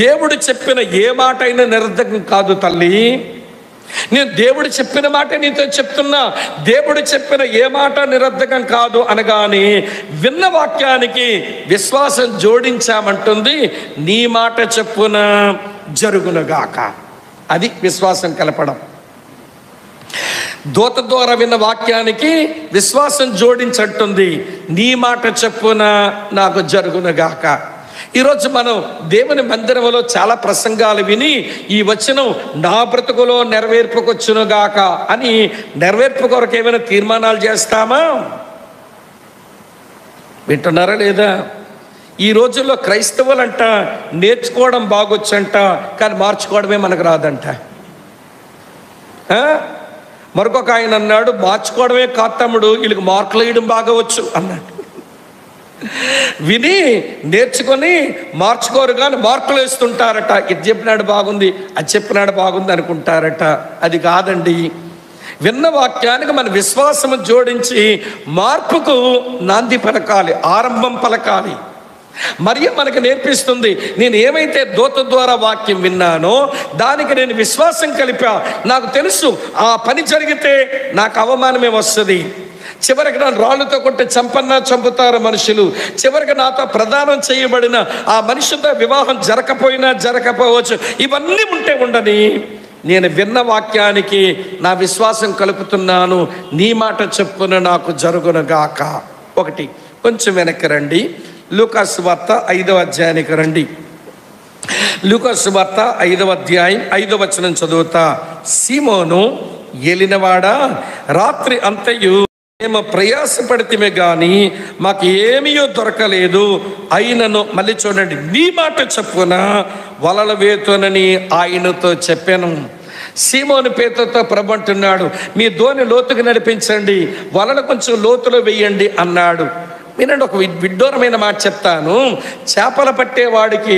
దేవుడు చెప్పిన ఏ మాట అయినా నిరర్ధకం కాదు తల్లి. నేను దేవుడు చెప్పిన మాట నీతో చెప్తున్నా, దేవుడు చెప్పిన ఏ మాట నిరర్ధకం కాదు అనగానే విన్న వాక్యానికి విశ్వాసం జోడించామంటుంది. నీ మాట చెప్పున జరుగునుగాక. అది విశ్వాసం కలపడం. దూత ద్వారా విన్న వాక్యానికి విశ్వాసం జోడించంటుంది. నీ మాట చెప్పున నాకు జరుగునుగాక. ఈరోజు మనం దేవుని మందిరంలో చాలా ప్రసంగాలు విని ఈ వచనం నా బ్రతుకులో నెరవేర్పుకొచ్చునుగాక అని నెరవేర్పు కొరకు ఏమైనా తీర్మానాలు చేస్తామా? వింటున్నారా లేదా? ఈ రోజుల్లో క్రైస్తవులంట నేర్చుకోవడం బాగొచ్చంట, కానీ మార్చుకోవడమే మనకు రాదంట. మరొక ఆయన అన్నాడు, మార్చుకోవడమే కాదు తమ్ముడు, వీళ్ళకి మార్కులు వేయడం బాగా వచ్చు అన్నాడు. విని నేర్చుకొని మార్చుకోరు కానీ మార్కులు వేస్తుంటారట. ఇది చెప్పినాడు బాగుంది, అది చెప్పినాడు బాగుంది అనుకుంటారట. అది కాదండి. విన్న వాక్యానికి మన విశ్వాసం జోడించి మార్పుకు నాంది పలకాలి, ఆరంభం పలకాలి. మరియు మనకు నేర్పిస్తుంది, నేను ఏమైతే దూత ద్వారా వాక్యం విన్నానో దానికి నేను విశ్వాసం కలిపా. నాకు తెలుసు ఆ పని జరిగితే నాకు అవమానమే వస్తుంది. చివరికి నన్ను రాళ్ళతో కొట్టి చంపుతారు మనుషులు. చివరికి నాతో ప్రదానం చేయబడిన ఆ మనిషితో వివాహం జరగకపోవచ్చు. ఇవన్నీ ఉంటే ఉండని నేను విన్న వాక్యానికి నా విశ్వాసం కలుపుతున్నాను. నీ మాట చెప్పున నాకు జరుగునుగాక. 1 కొంచెం వెనక్కి రండి. లూకా సువార్త 5వ అధ్యాయానికి రండి. లూకా సువార్త 5వ అధ్యాయం 5వ వచనం చదువుతా. సీమోను, ఏలినవాడా, రాత్రి అంతయు మేము ప్రయాసపడితే గాని మాకు ఏమీ దొరకలేదు. అయినను మళ్ళీ చూడండి, నీ మాట చొప్పున వలల వేతునని ఆయనతో చెప్పాను. సీమోను పేతురుతో ప్రభు అంటున్నాడు, మీ ధోని లోతుకు నడిపించండి, వలలు కొంచెం లోతులో వేయండి అన్నాడు. వినండి, ఒక విడ్డూరమైన మాట చెప్తాను. చేపలు పట్టేవాడికి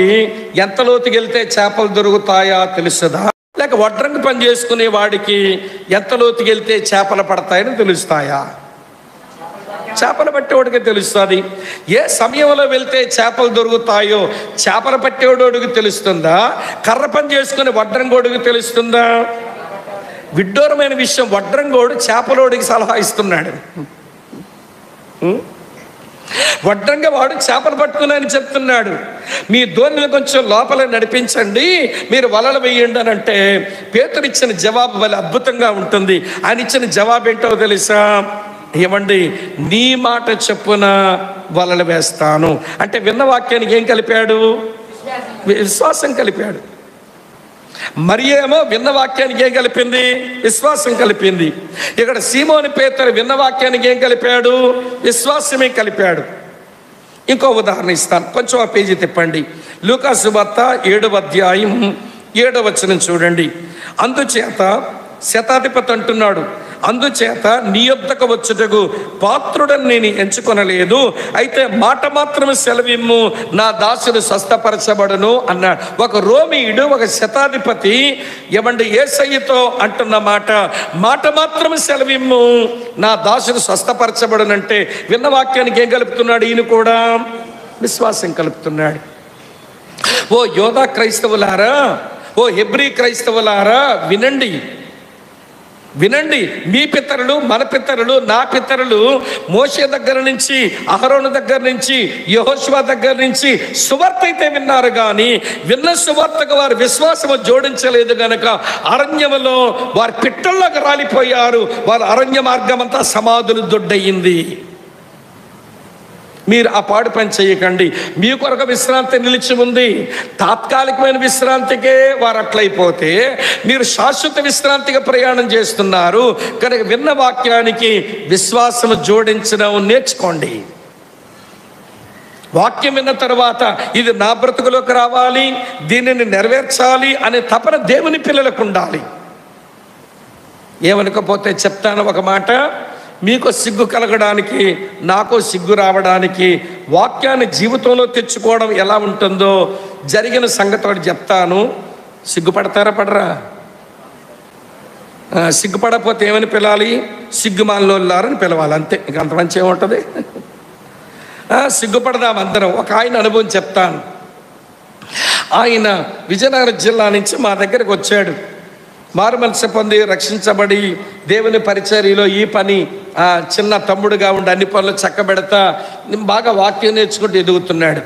ఎంత లోతుకి వెళ్తే చేపలు దొరుకుతాయా తెలుస్తుందా? లేక వడ్రంగి పని చేసుకునే వాడికి ఎంత లోతుకి వెళ్తే చేపలు పడతాయని తెలుస్తాయా? చేపలు పట్టేవాడికి తెలుస్తుంది. ఏ సమయంలో వెళ్తే చేపలు దొరుకుతాయో చేపలు పట్టేవాడికి తెలుస్తుందా? కర్ర పని చేసుకునే వడ్రంగోడికి తెలుస్తుందా? విడ్డూరమైన విషయం, వడ్రంగోడు చేపలోడికి సలహా ఇస్తున్నాడు. వడ్రంగా వాడు చేపలు పట్టుకున్నాయని చెప్తున్నాడు. మీ ధోనిని కొంచెం లోపల నడిపించండి, మీరు వలలు వేయండి అని అంటే పేతురు ఇచ్చిన జవాబు వల్ల అద్భుతంగా ఉంటుంది. ఆయన ఇచ్చిన జవాబు ఏంటో తెలుసా? ఏమండి, నీ మాట చొప్పున వలలు వేస్తాను అంటే విన్న వాక్యానికి ఏం కలిపాడు? విశ్వాసం కలిపాడు. మరి ఏమో విన్న వాక్యానికి ఏం కలిపింది? విశ్వాసం కలిపింది. ఇక్కడ సీమోను పేతురు విన్న వాక్యానికి ఏం కలిపాడు? విశ్వాసమే కలిపాడు. ఇంకో ఉదాహరణ ఇస్తాను, కొంచెం ఆ పేజీ తిప్పండి. లూకా సువార్త 7వ అధ్యాయం 7వ వచనం చూడండి. అందుచేత శతాధిపతి అంటున్నాడు, అందుచేత నీ యొద్దకు వచ్చుటకు పాత్రుడని నేను ఎంచుకొనలేదు, అయితే మాట మాత్రమే సెలవిమ్ము, నా దాసుడు స్వస్థపరచబడును అన్నాడు. ఒక రోమీయుడు, ఒక శతాధిపతి ఏమండి యేసయ్యతో అంటున్న మాట మాత్రమే సెలవిమ్ము, నా దాసుడు స్వస్థపరచబడునంటే విన్న వాక్యానికి ఏం కలుపుతున్నాడు? ఈయన కూడా విశ్వాసం కలుపుతున్నాడు. ఓ యోధా క్రైస్తవులారా, ఓ హెబ్రీ క్రైస్తవులారా, వినండి వినండి. మీ పితరులు, మన పితరులు, నా పితరులు మోషే దగ్గర నుంచి, అహరోను దగ్గర నుంచి, యెహోషువ దగ్గర నుంచి సువార్త అయితే విన్నారు, కానీ విన్న సువార్తకు వారు విశ్వాసము జోడించలేదు గనక అరణ్యములో వారి పిట్టల్లోకి రాలిపోయారు. వారి అరణ్య మార్గం అంతా సమాధులు దొడ్డయింది. మీరు ఆ పాడు పని చేయకండి. మీ కొరకు విశ్రాంతి నిలిచి ఉంది. తాత్కాలికమైన విశ్రాంతికే వారు అట్లయిపోతే మీరు శాశ్వత విశ్రాంతిగా ప్రయాణం చేస్తున్నారు. కనుక విన్న వాక్యానికి విశ్వాసం జోడించడం నేర్చుకోండి. వాక్యం విన్న తర్వాత ఇది నా బ్రతుకులోకి రావాలి, దీనిని నెరవేర్చాలి అనే తపన దేవుని పిల్లలకు ఉండాలి. ఏమనుకపోతే చెప్తాను ఒక మాట, మీకు సిగ్గు కలగడానికి, నాకు సిగ్గు రావడానికి వాక్యాన్ని జీవితంలో తెచ్చుకోవడం ఎలా ఉంటుందో జరిగిన సంగతి చెప్తాను. సిగ్గుపడతారా? పడరా? సిగ్గుపడకపోతే ఏమని పిలాలి? సిగ్గుమాలినోళ్ళారని పిలవాలి, అంతే. ఇంక అంత మంచి ఏముంటుంది? సిగ్గుపడదాం అందరం. ఒక ఆయన అనుభవం చెప్తాను. ఆయన విజయనగరం జిల్లా నుంచి మా దగ్గరకు వచ్చాడు. మారుమనసు పొంది రక్షించబడి దేవుని పరిచర్యలో ఈ పని చిన్న తమ్ముడుగా ఉండి అన్ని పనులు చక్కబెడతా బాగా వాక్యం నేర్చుకుంటూ ఎదుగుతున్నాడు.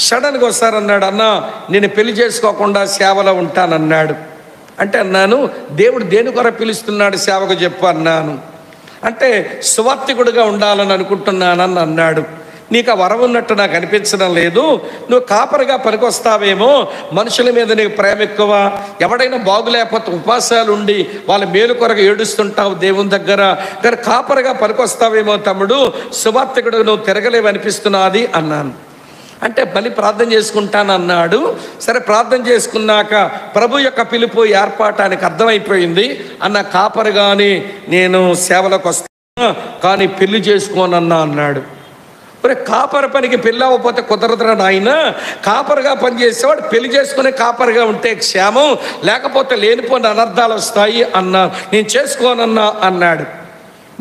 సడన్గా ఒకసారి అన్నాడు, అన్న నేను పెళ్లి చేసుకోకుండా సేవలో ఉంటానన్నాడు. అంటే అన్నాను, దేవుడు దేని కొరకు పిలుస్తున్నాడు సేవకు చెప్పు అన్నాను. అంటే సువార్తికుడిగా ఉండాలని అనుకుంటున్నానని అన్నాడు. నీకు ఆ వరం ఉన్నట్టు నాకు అనిపించడం లేదు. నువ్వు కాపరిగా పనికొస్తావేమో, మనుషుల మీద నీకు ప్రేమ ఎక్కువ, ఎవడైనా బాగులేకపోతే ఉపాసాలు ఉండి వాళ్ళ మేలు కొరకు ఏడుస్తుంటావు దేవుని దగ్గర, కానీ కాపరిగా పనికొస్తావేమో తమ్ముడు, సువార్తికుడు నువ్వు తిరగలేవు అనిపిస్తున్నది అన్నాను. అంటే మళ్ళీ ప్రార్థన చేసుకుంటానన్నాడు. సరే, ప్రార్థన చేసుకున్నాక ప్రభు యొక్క పిలుపు ఏర్పాటానికి అర్థమైపోయింది. అన్న కాపరిగాని నేను సేవలకు వస్తాను, కానీ పెళ్లి చేసుకోనన్నా అన్నాడు. మరి కాపరి పనికి పెళ్ళి అవ్వకపోతే కుదరదురా నాయన, కాపరిగా పనిచేసేవాడు పెళ్లి చేసుకునే కాపరిగా ఉంటే క్షేమం, లేకపోతే లేనిపోయిన అనర్థాలు వస్తాయి అన్నా. నేను చేసుకోనన్నా అన్నాడు.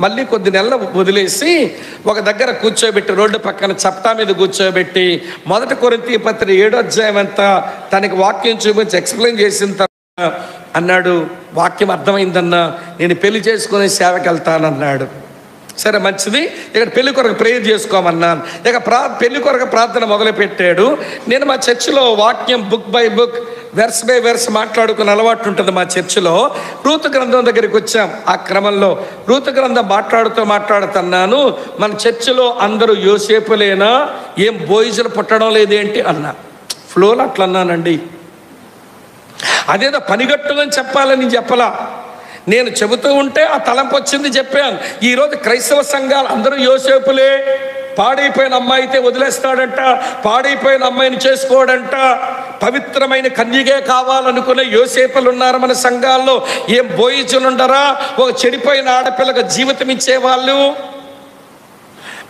మళ్ళీ కొద్ది నెలలు వదిలేసి ఒక దగ్గర కూర్చోబెట్టి, రోడ్డు పక్కన చప్టా మీద కూర్చోబెట్టి 1 కొరింథీ పత్రిక 7వ అధ్యాయం అంతా తనకి వాక్యం చూపించి ఎక్స్ప్లెయిన్ చేసిన తర్వాత అన్నాడు, వాక్యం అర్థమైందన్నా, నేను పెళ్లి చేసుకునే సేవకి వెళ్తానన్నాడు. సరే మంచిది, ఇక్కడ పెళ్లి కొరకు ప్రేయర్ చేసుకోమన్నాను. ఇక పెళ్లి కొరకు ప్రార్థన మొదలుపెట్టాడు. నేను మా చర్చిలో వాక్యం book by book, verse by verse మాట్లాడుకునే అలవాటు ఉంటుంది మా చర్చిలో. రూతు గ్రంథం దగ్గరికి వచ్చాం. ఆ క్రమంలో రూతు గ్రంథం మాట్లాడుతున్నాను, మన చర్చిలో అందరూ యోసేపులేనా, ఏం బోయిజులు పుట్టడం లేదేంటి అన్నా. ఫ్లోలో అట్లా అన్నానండి. అదేదో పనిగట్టుగా చెప్పాలని చెప్పలా. నేను చెబుతూ ఉంటే ఆ తలంపు వచ్చింది చెప్పాను. ఈరోజు క్రైస్తవ సంఘాలు అందరూ యోసేపులే. పాడైపోయిన అమ్మాయి అయితే వదిలేస్తాడంట, పాడైపోయిన అమ్మాయిని చేసుకోవడంట, పవిత్రమైన కన్యగే కావాలనుకునే యోసేపులు ఉన్నారు మన సంఘాల్లో. ఏం బోయిజులు ఉండరా? ఒక చెడిపోయిన ఆడపిల్లగా జీవితం ఇచ్చేవాళ్ళు,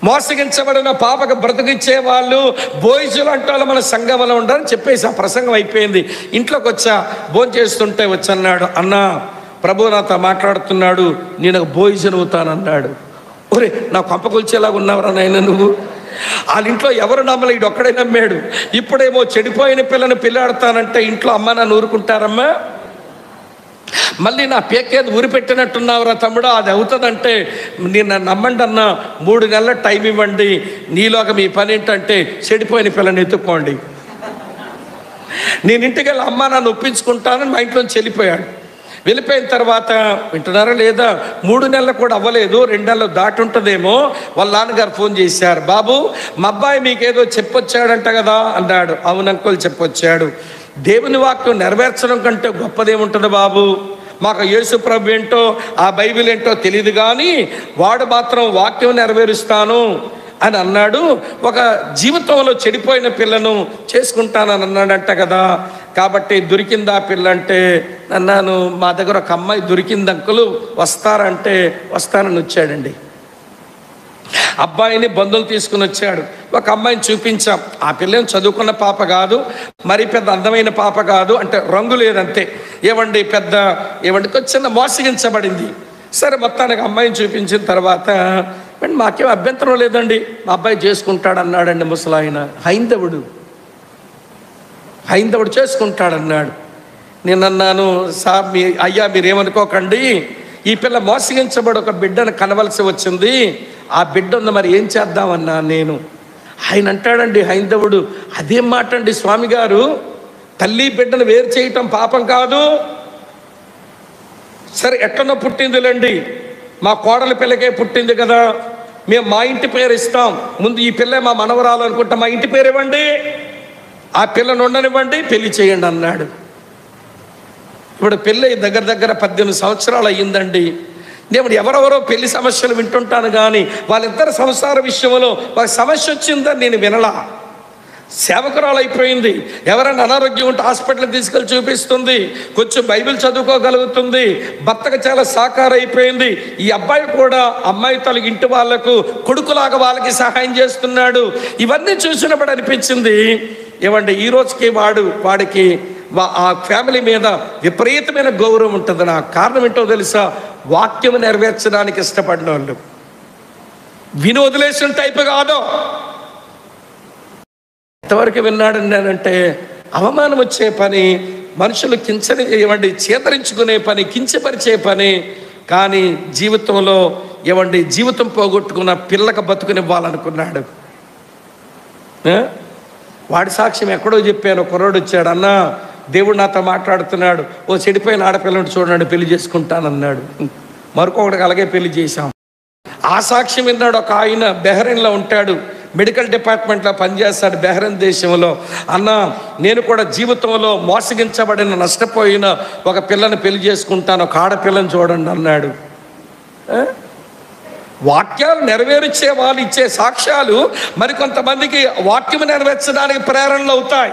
మోసగించబడిన పాపకు బ్రతికిచ్చే వాళ్ళు, బోయిజులు అంటే మన సంఘంలో ఉండాలని చెప్పేసి ఆ ప్రసంగం అయిపోయింది. ఇంట్లోకి వచ్చా, భోజనం చేస్తుంటే వచ్చన్నాడు, అన్నా ప్రభు నాతో మాట్లాడుతున్నాడు, నేను బోయిజులు అవుతానన్నాడు. ఒరే, నా కొంప కొల్చేలాగా ఉన్నావురా నాయన నువ్వు. వాళ్ళ ఇంట్లో ఎవరు నమ్మలే, ఇడు ఒక్కడే నమ్మాడు. ఇప్పుడేమో చెడిపోయిన పిల్లని పిల్లాడతానంటే ఇంట్లో అమ్మ నన్ను ఊరుకుంటారమ్మా? మళ్ళీ నా పేకేది ఊరి పెట్టినట్టున్నావురా తమ్ముడు, అది అవుతుందంటే నేను నన్ను నమ్మండి అన్న, 3 నెలల టైం ఇవ్వండి, నీలోగా మీ పని ఏంటంటే చెడిపోయిన పిల్లని ఎత్తుక్కోండి. నేను ఇంటికి వెళ్ళి అమ్మ నన్ను ఒప్పించుకుంటానని మా ఇంట్లోంచి వెళ్ళిపోయిన తర్వాత వింటున్నారా లేదా, 3 నెలలు కూడా అవ్వలేదు, 2 నెలలు దాటి ఉంటుందేమో, వాళ్ళ నాన్నగారు ఫోన్ చేశారు, బాబు మా అబ్బాయి మీకేదో చెప్పొచ్చాడంట కదా అన్నాడు. అవును అంకుల్ చెప్పొచ్చాడు. దేవుని వాక్యం నెరవేర్చడం కంటే గొప్పదేముంటుంది బాబు, మాకు యేసు ప్రభు ఏంటో ఆ బైబిల్ ఏంటో తెలియదు కానీ వాడు మాత్రం వాక్యం నెరవేరుస్తాను అని అన్నాడు. ఒక జీవితంలో చెడిపోయిన పిల్లను చేసుకుంటానని అన్నాడంట కదా. కాబట్టి దొరికిందా పిల్ల అంటే అన్నాను, మా దగ్గర ఒక అమ్మాయి దొరికింది అంకులు, వస్తారంటే వస్తానని వచ్చాడండి. అబ్బాయిని బంధువులు తీసుకుని వచ్చాడు. ఒక అమ్మాయిని చూపించాం. ఆ పిల్లని చదువుకున్న పాప కాదు, మరి పెద్ద అందమైన పాప కాదు, అంటే రంగు లేదంతే. ఏవండి కొంచెం మోసగించబడింది. సరే మొత్తానికి అమ్మాయిని చూపించిన తర్వాత మాకేం అభ్యంతరం లేదండి, మా అబ్బాయి చేసుకుంటాడు అన్నాడండి ముసలాయన. హైందవుడు చేసుకుంటాడన్నాడు. నేను అన్నాను, సార్ అయ్యా మీరేమనుకోకండి, ఈ పిల్ల మోసగించబడి ఒక బిడ్డను కనవలసి వచ్చింది, ఆ బిడ్డ ఉంది, మరి ఏం చేద్దామన్నా నేను. ఆయన అంటాడండి హైందవుడు, అదేం మాట అండి స్వామి గారు, తల్లి బిడ్డను వేరు చేయటం పాపం కాదు. సరే ఎట్లనో పుట్టిందిలేండి, మా కోడల పిల్లకే పుట్టింది కదా, మేము మా ఇంటి పేరు ఇస్తాం, ముందు ఈ పిల్ల మా మనవరాలు అనుకుంటా, మా ఇంటి పేరు ఇవ్వండి, ఆ పిల్లను ఉండనివ్వండి, పెళ్లి చేయండి అన్నాడు. ఇప్పుడు పెళ్ళి దగ్గర 18 సంవత్సరాలు అయ్యిందండి. నేను ఎవరెవరో పెళ్లి సమస్యలు వింటుంటాను కానీ వాళ్ళిద్దరి సంసార విషయంలో ఒక సమస్య వచ్చిందని నేను వినలా. సేవకురాలు అయిపోయింది, ఎవరైనా అనారోగ్యం ఉంటే హాస్పిటల్కి తీసుకెళ్ళి చూపిస్తుంది, కొంచెం బైబిల్ చదువుకోగలుగుతుంది, భర్తకు చాలా సహకారం అయిపోయింది. ఈ అబ్బాయి కూడా అమ్మాయి తల్లి ఇంటి వాళ్లకు కొడుకులాగా వాళ్ళకి సహాయం చేస్తున్నాడు. ఇవన్నీ చూసినప్పుడు అనిపించింది, ఏమంటే ఈ రోజుకి వాడికి ఆ ఫ్యామిలీ మీద విపరీతమైన గౌరవం ఉంటుంది. నా కారణం ఏంటో తెలుసా, వాక్యం నెరవేర్చడానికి ఇష్టపడిన వాళ్ళు, విని వదిలేసిన టైపు కాదు. ఎంతవరకు విన్నాడన్నానంటే అవమానం వచ్చే పని, మనుషులు చేతరించుకునే పని, కించపరిచే పని. కానీ జీవితంలో జీవితం పోగొట్టుకున్న పిల్లక బతుకునివ్వాలనుకున్నాడు. వాడి సాక్ష్యం ఎక్కడో చెప్పాను. కుర్రోడు వచ్చాడు, అన్నా దేవుడు నాతో మాట్లాడుతున్నాడు, ఓ చెడిపోయిన ఆడపిల్లని చూడండి పెళ్లి చేసుకుంటానన్నాడు. మరొకటికి అలాగే పెళ్లి చేశాం. ఆ సాక్ష్యం విన్నాడు ఒక ఆయన, బెహ్రెయిన్లో ఉంటాడు, మెడికల్ డిపార్ట్మెంట్లో పనిచేస్తాడు బెహ్రెయిన్ దేశంలో. అన్న నేను కూడా జీవితంలో మోసగించబడిన నష్టపోయిన ఒక పిల్లని పెళ్లి చేసుకుంటాను, ఒక ఆడపిల్లని చూడండి అన్నాడు. వాక్యాలు నెరవేర్చే వాళ్ళు ఇచ్చే సాక్ష్యాలు మరికొంతమందికి వాక్యం నెరవేర్చడానికి ప్రేరణలు అవుతాయి.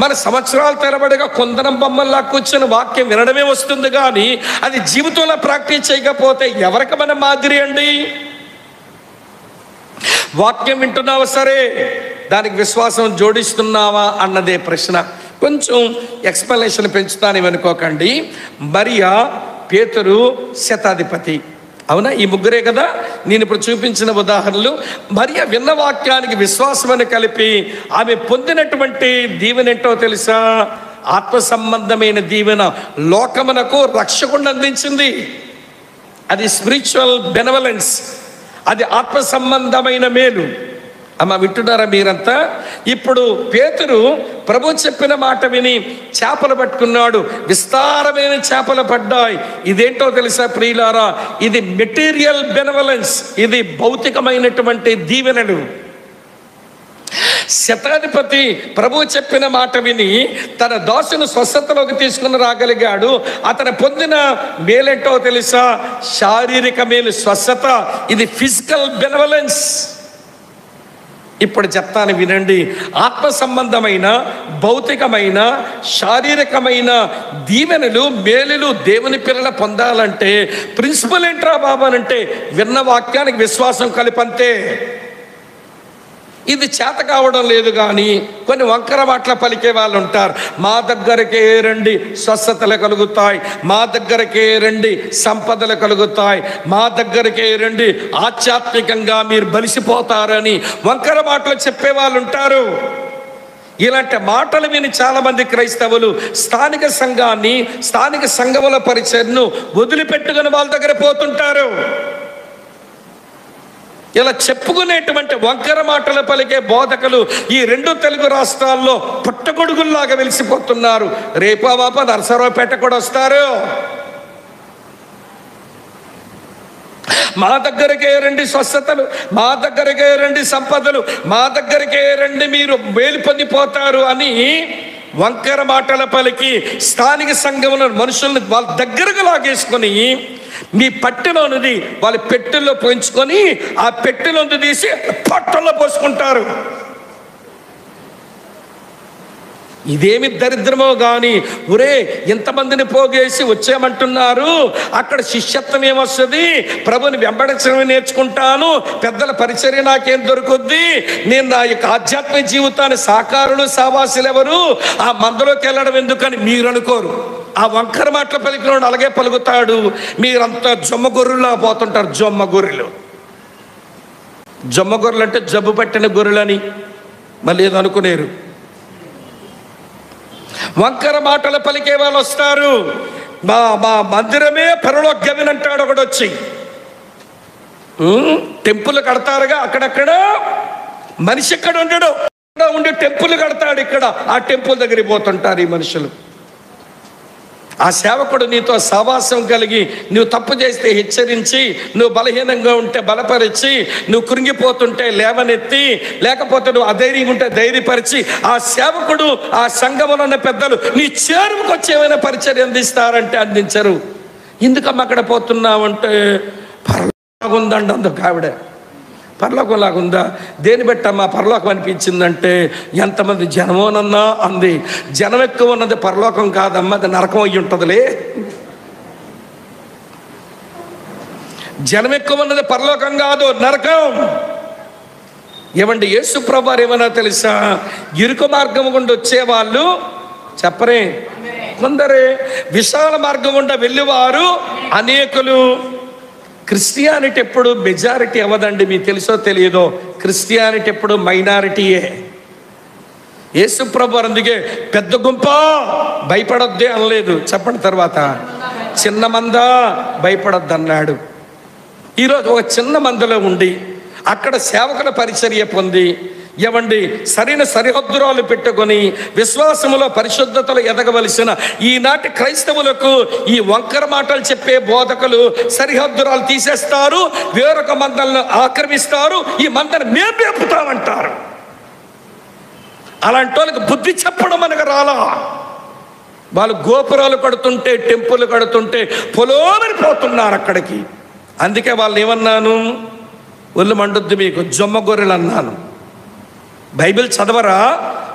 మన సంవత్సరాల తరబడిగా కొందరం బొమ్మల్లా కూర్చొని వాక్యం వినడమే వస్తుంది కానీ అది జీవితంలో ప్రాక్టీస్ చేయకపోతే ఎవరికి మన మాదిరి అండి? వాక్యం వింటున్నావా, సరే దానికి విశ్వాసం జోడిస్తున్నావా అన్నదే ప్రశ్న. కొంచెం ఎక్స్ప్లెనేషన్ పెంచుతానేమనుకోకండి. మరియా, పేతురు, శతాధిపతి, అవునా? ఈ ముగ్గురే కదా నేను ఇప్పుడు చూపించిన ఉదాహరణలు. మరియా విన్న వాక్యానికి విశ్వాసమని కలిపి ఆమె పొందినటువంటి దీవెన ఏంటో తెలుసా? ఆత్మ సంబంధమైన దీవెన, లోకమునకు రక్షకుడిని అందించింది. అది స్పిరిచువల్ బెనవలెన్స్, అది ఆత్మ సంబంధమైన మేలు. అమ్మ వింటున్నారా మీరంతా? ఇప్పుడు పేతురు ప్రభు చెప్పిన మాట విని చేపలు పట్టుకున్నాడు. విస్తారమైన చేపలు పడ్డాయి. ఇదేంటో తెలుసా ప్రియులారా? ఇది మెటీరియల్ బెనవలెన్స్, ఇది భౌతికమైనటువంటి దీవెనలు. శతాధిపతి ప్రభువు చెప్పిన మాట విని తన దాసును స్వస్థతలోకి తీసుకుని రాగలిగాడు. అతను పొందిన మేలేంటో తెలుసా? శారీరక మేలు, స్వస్థత. ఇది ఫిజికల్ బెనవలెన్స్. ఇప్పుడు చెప్తాను వినండి. ఆత్మ సంబంధమైన, భౌతికమైన, శారీరకమైన దీవెనలు, మేలులు దేవుని పిల్లల పొందాలంటే ప్రిన్సిపల్ ఏంట్రా బాబా అంటే విన్న వాక్యానికి విశ్వాసం కలిపంతే. ఇది చేత కావడం లేదు. కానీ కొన్ని వంకర మాటల పలికే వాళ్ళు ఉంటారు. మా దగ్గరకే రండి స్వస్థతలు కలుగుతాయి, మా దగ్గరకే రండి సంపదలు కలుగుతాయి, మా దగ్గరకే రండి ఆధ్యాత్మికంగా మీరు బలిసిపోతారని వంకర మాటలు చెప్పే వాళ్ళు ఉంటారు. ఇలాంటి మాటలు విని చాలా మంది క్రైస్తవులు స్థానిక సంఘాన్ని, స్థానిక సంఘముల పరిచర్ను వదిలిపెట్టుకుని వాళ్ళ దగ్గర పోతుంటారు. ఇలా చెప్పుకునేటువంటి వంకర మాటలు పలికే బోధకులు ఈ 2 తెలుగు రాష్ట్రాల్లో పుట్టగొడుగుల్లాగా వెలిసిపోతున్నారు. రేపా బాపా నరసరావుపేట కూడా వస్తారు. మా దగ్గరకే రండి స్వస్థతలు, మా దగ్గరకే రండి సంపదలు, మా దగ్గరకే రండి మీరు మేలు పొందిపోతారు అని వంకర మాటల పలికి స్థానిక సంఘంలో మనుషుల్ని వాళ్ళ దగ్గరకు లాగేసుకొని మీ పట్టెలోనిది వాళ్ళ పెట్టెల్లో పోయించుకొని ఆ పెట్టెలోని తీసి పట్టల్లో పోసుకుంటారు. ఇదేమి దరిద్రమో కానీ, ఒరే ఇంతమందిని పోగేసి వచ్చామంటున్నారు, అక్కడ శిష్యత్వం ఏమొస్తుంది, ప్రభుని వెంబడించడం నేర్చుకుంటాను, పెద్దల పరిచర్య నాకేం దొరుకుద్ది, నేను నా యొక్క ఆధ్యాత్మిక జీవితాన్ని సాకారులు సావాసులు ఎవరు, ఆ మందలోకి వెళ్ళడం ఎందుకని మీరు అనుకోరు. ఆ వంకర మాటలు పలికినోడు అలాగే పలుకుతాడు. మీరంతా జొమ్మ గొర్రెల్లా పోతుంటారు. జొమ్మ గొర్రెలు, జొమ్మ గొర్రెలు అంటే జబ్బు పట్టిన గొర్రెలని మళ్ళీ ఏదో అనుకునేరు. వంకర మాటలు పలికే వాళ్ళు వస్తారు. మా మా మందిరమే పరలోక గవిని అంటాడు ఒకడు వచ్చి. టెంపుల్ కడతారుగా అక్కడక్కడ, మనిషి ఎక్కడ ఉండడు, ఉండి టెంపుల్ కడతాడు. ఇక్కడ ఆ టెంపుల్ దగ్గరికి పోతుంటారు ఈ మనుషులు. ఆ సేవకుడు నీతో సహవాసం కలిగి నువ్వు తప్పు చేస్తే హెచ్చరించి, నువ్వు బలహీనంగా ఉంటే బలపరిచి, నువ్వు కృంగిపోతుంటే లేవనెత్తి, లేకపోతే నువ్వు అధైర్యంగా ఉంటే ధైర్యపరిచి, ఆ సేవకుడు ఆ సంఘంలో ఉన్న పెద్దలు నీ చేరువుకు వచ్చి ఏమైనా పరిచర్య అందిస్తారంటే అందించరు. ఎందుకమ్మా అక్కడ పోతున్నావంటే పరలోకం ఉందండి అందుకు ఆవిడ. పరలోకం లాగుందా? దేని పెట్టమ్మా పరలోకం అనిపించిందంటే ఎంతమంది జనమోనన్నా అంది. జనం ఎక్కువ ఉన్నది పరలోకం కాదమ్మా, అది నరకం అయ్యి ఉంటుందిలే. జనం ఎక్కువ ఉన్నది పరలోకం కాదు, నరకం. ఏమండి యేసు ప్రభువారు ఏమన్నా తెలుసా? ఇరుకు మార్గం గుండా వచ్చేవాళ్ళు చెప్పరే కొందరే, విశాల మార్గం గుండా వెళ్ళేవారు అనేకులు. క్రిస్టియానిటీ ఎప్పుడు మెజారిటీ అవ్వదండి, మీకు తెలుసో తెలియదో. క్రిస్టియానిటీ ఎప్పుడు మైనారిటీయే. యేసు ప్రభువారు అందుకే పెద్ద గుంప భయపడొద్దే అనలేదు, చెప్పండి తర్వాత చిన్న మంద భయపడొద్దు అన్నాడు. ఈరోజు ఒక చిన్న మందలో ఉండి అక్కడ సేవకుల పరిచర్య పొంది ఏమండి సరైన సరిహద్దురాలు పెట్టుకొని విశ్వాసములో పరిశుద్ధతలో ఎదగవలసిన ఈనాటి క్రైస్తవులకు ఈ వంకర మాటలు చెప్పే బోధకులు సరిహద్దురాలు తీసేస్తారు, వేరొక మందలను ఆక్రమిస్తారు, ఈ మందను మేము మేపుతామంటారు. అలాంటి వాళ్ళకి బుద్ధి చెప్పడం మనకు రాలా. వాళ్ళు గోపురాలు కడుతుంటే, టెంపుల్ కడుతుంటే పొలోమని పోతున్నారు అక్కడికి. అందుకే వాళ్ళు ఏమన్నాను, ఒళ్ళు మండుద్ది మీకు, జొమ్మ గొర్రెలు అన్నాను. బైబిల్ చదవరా?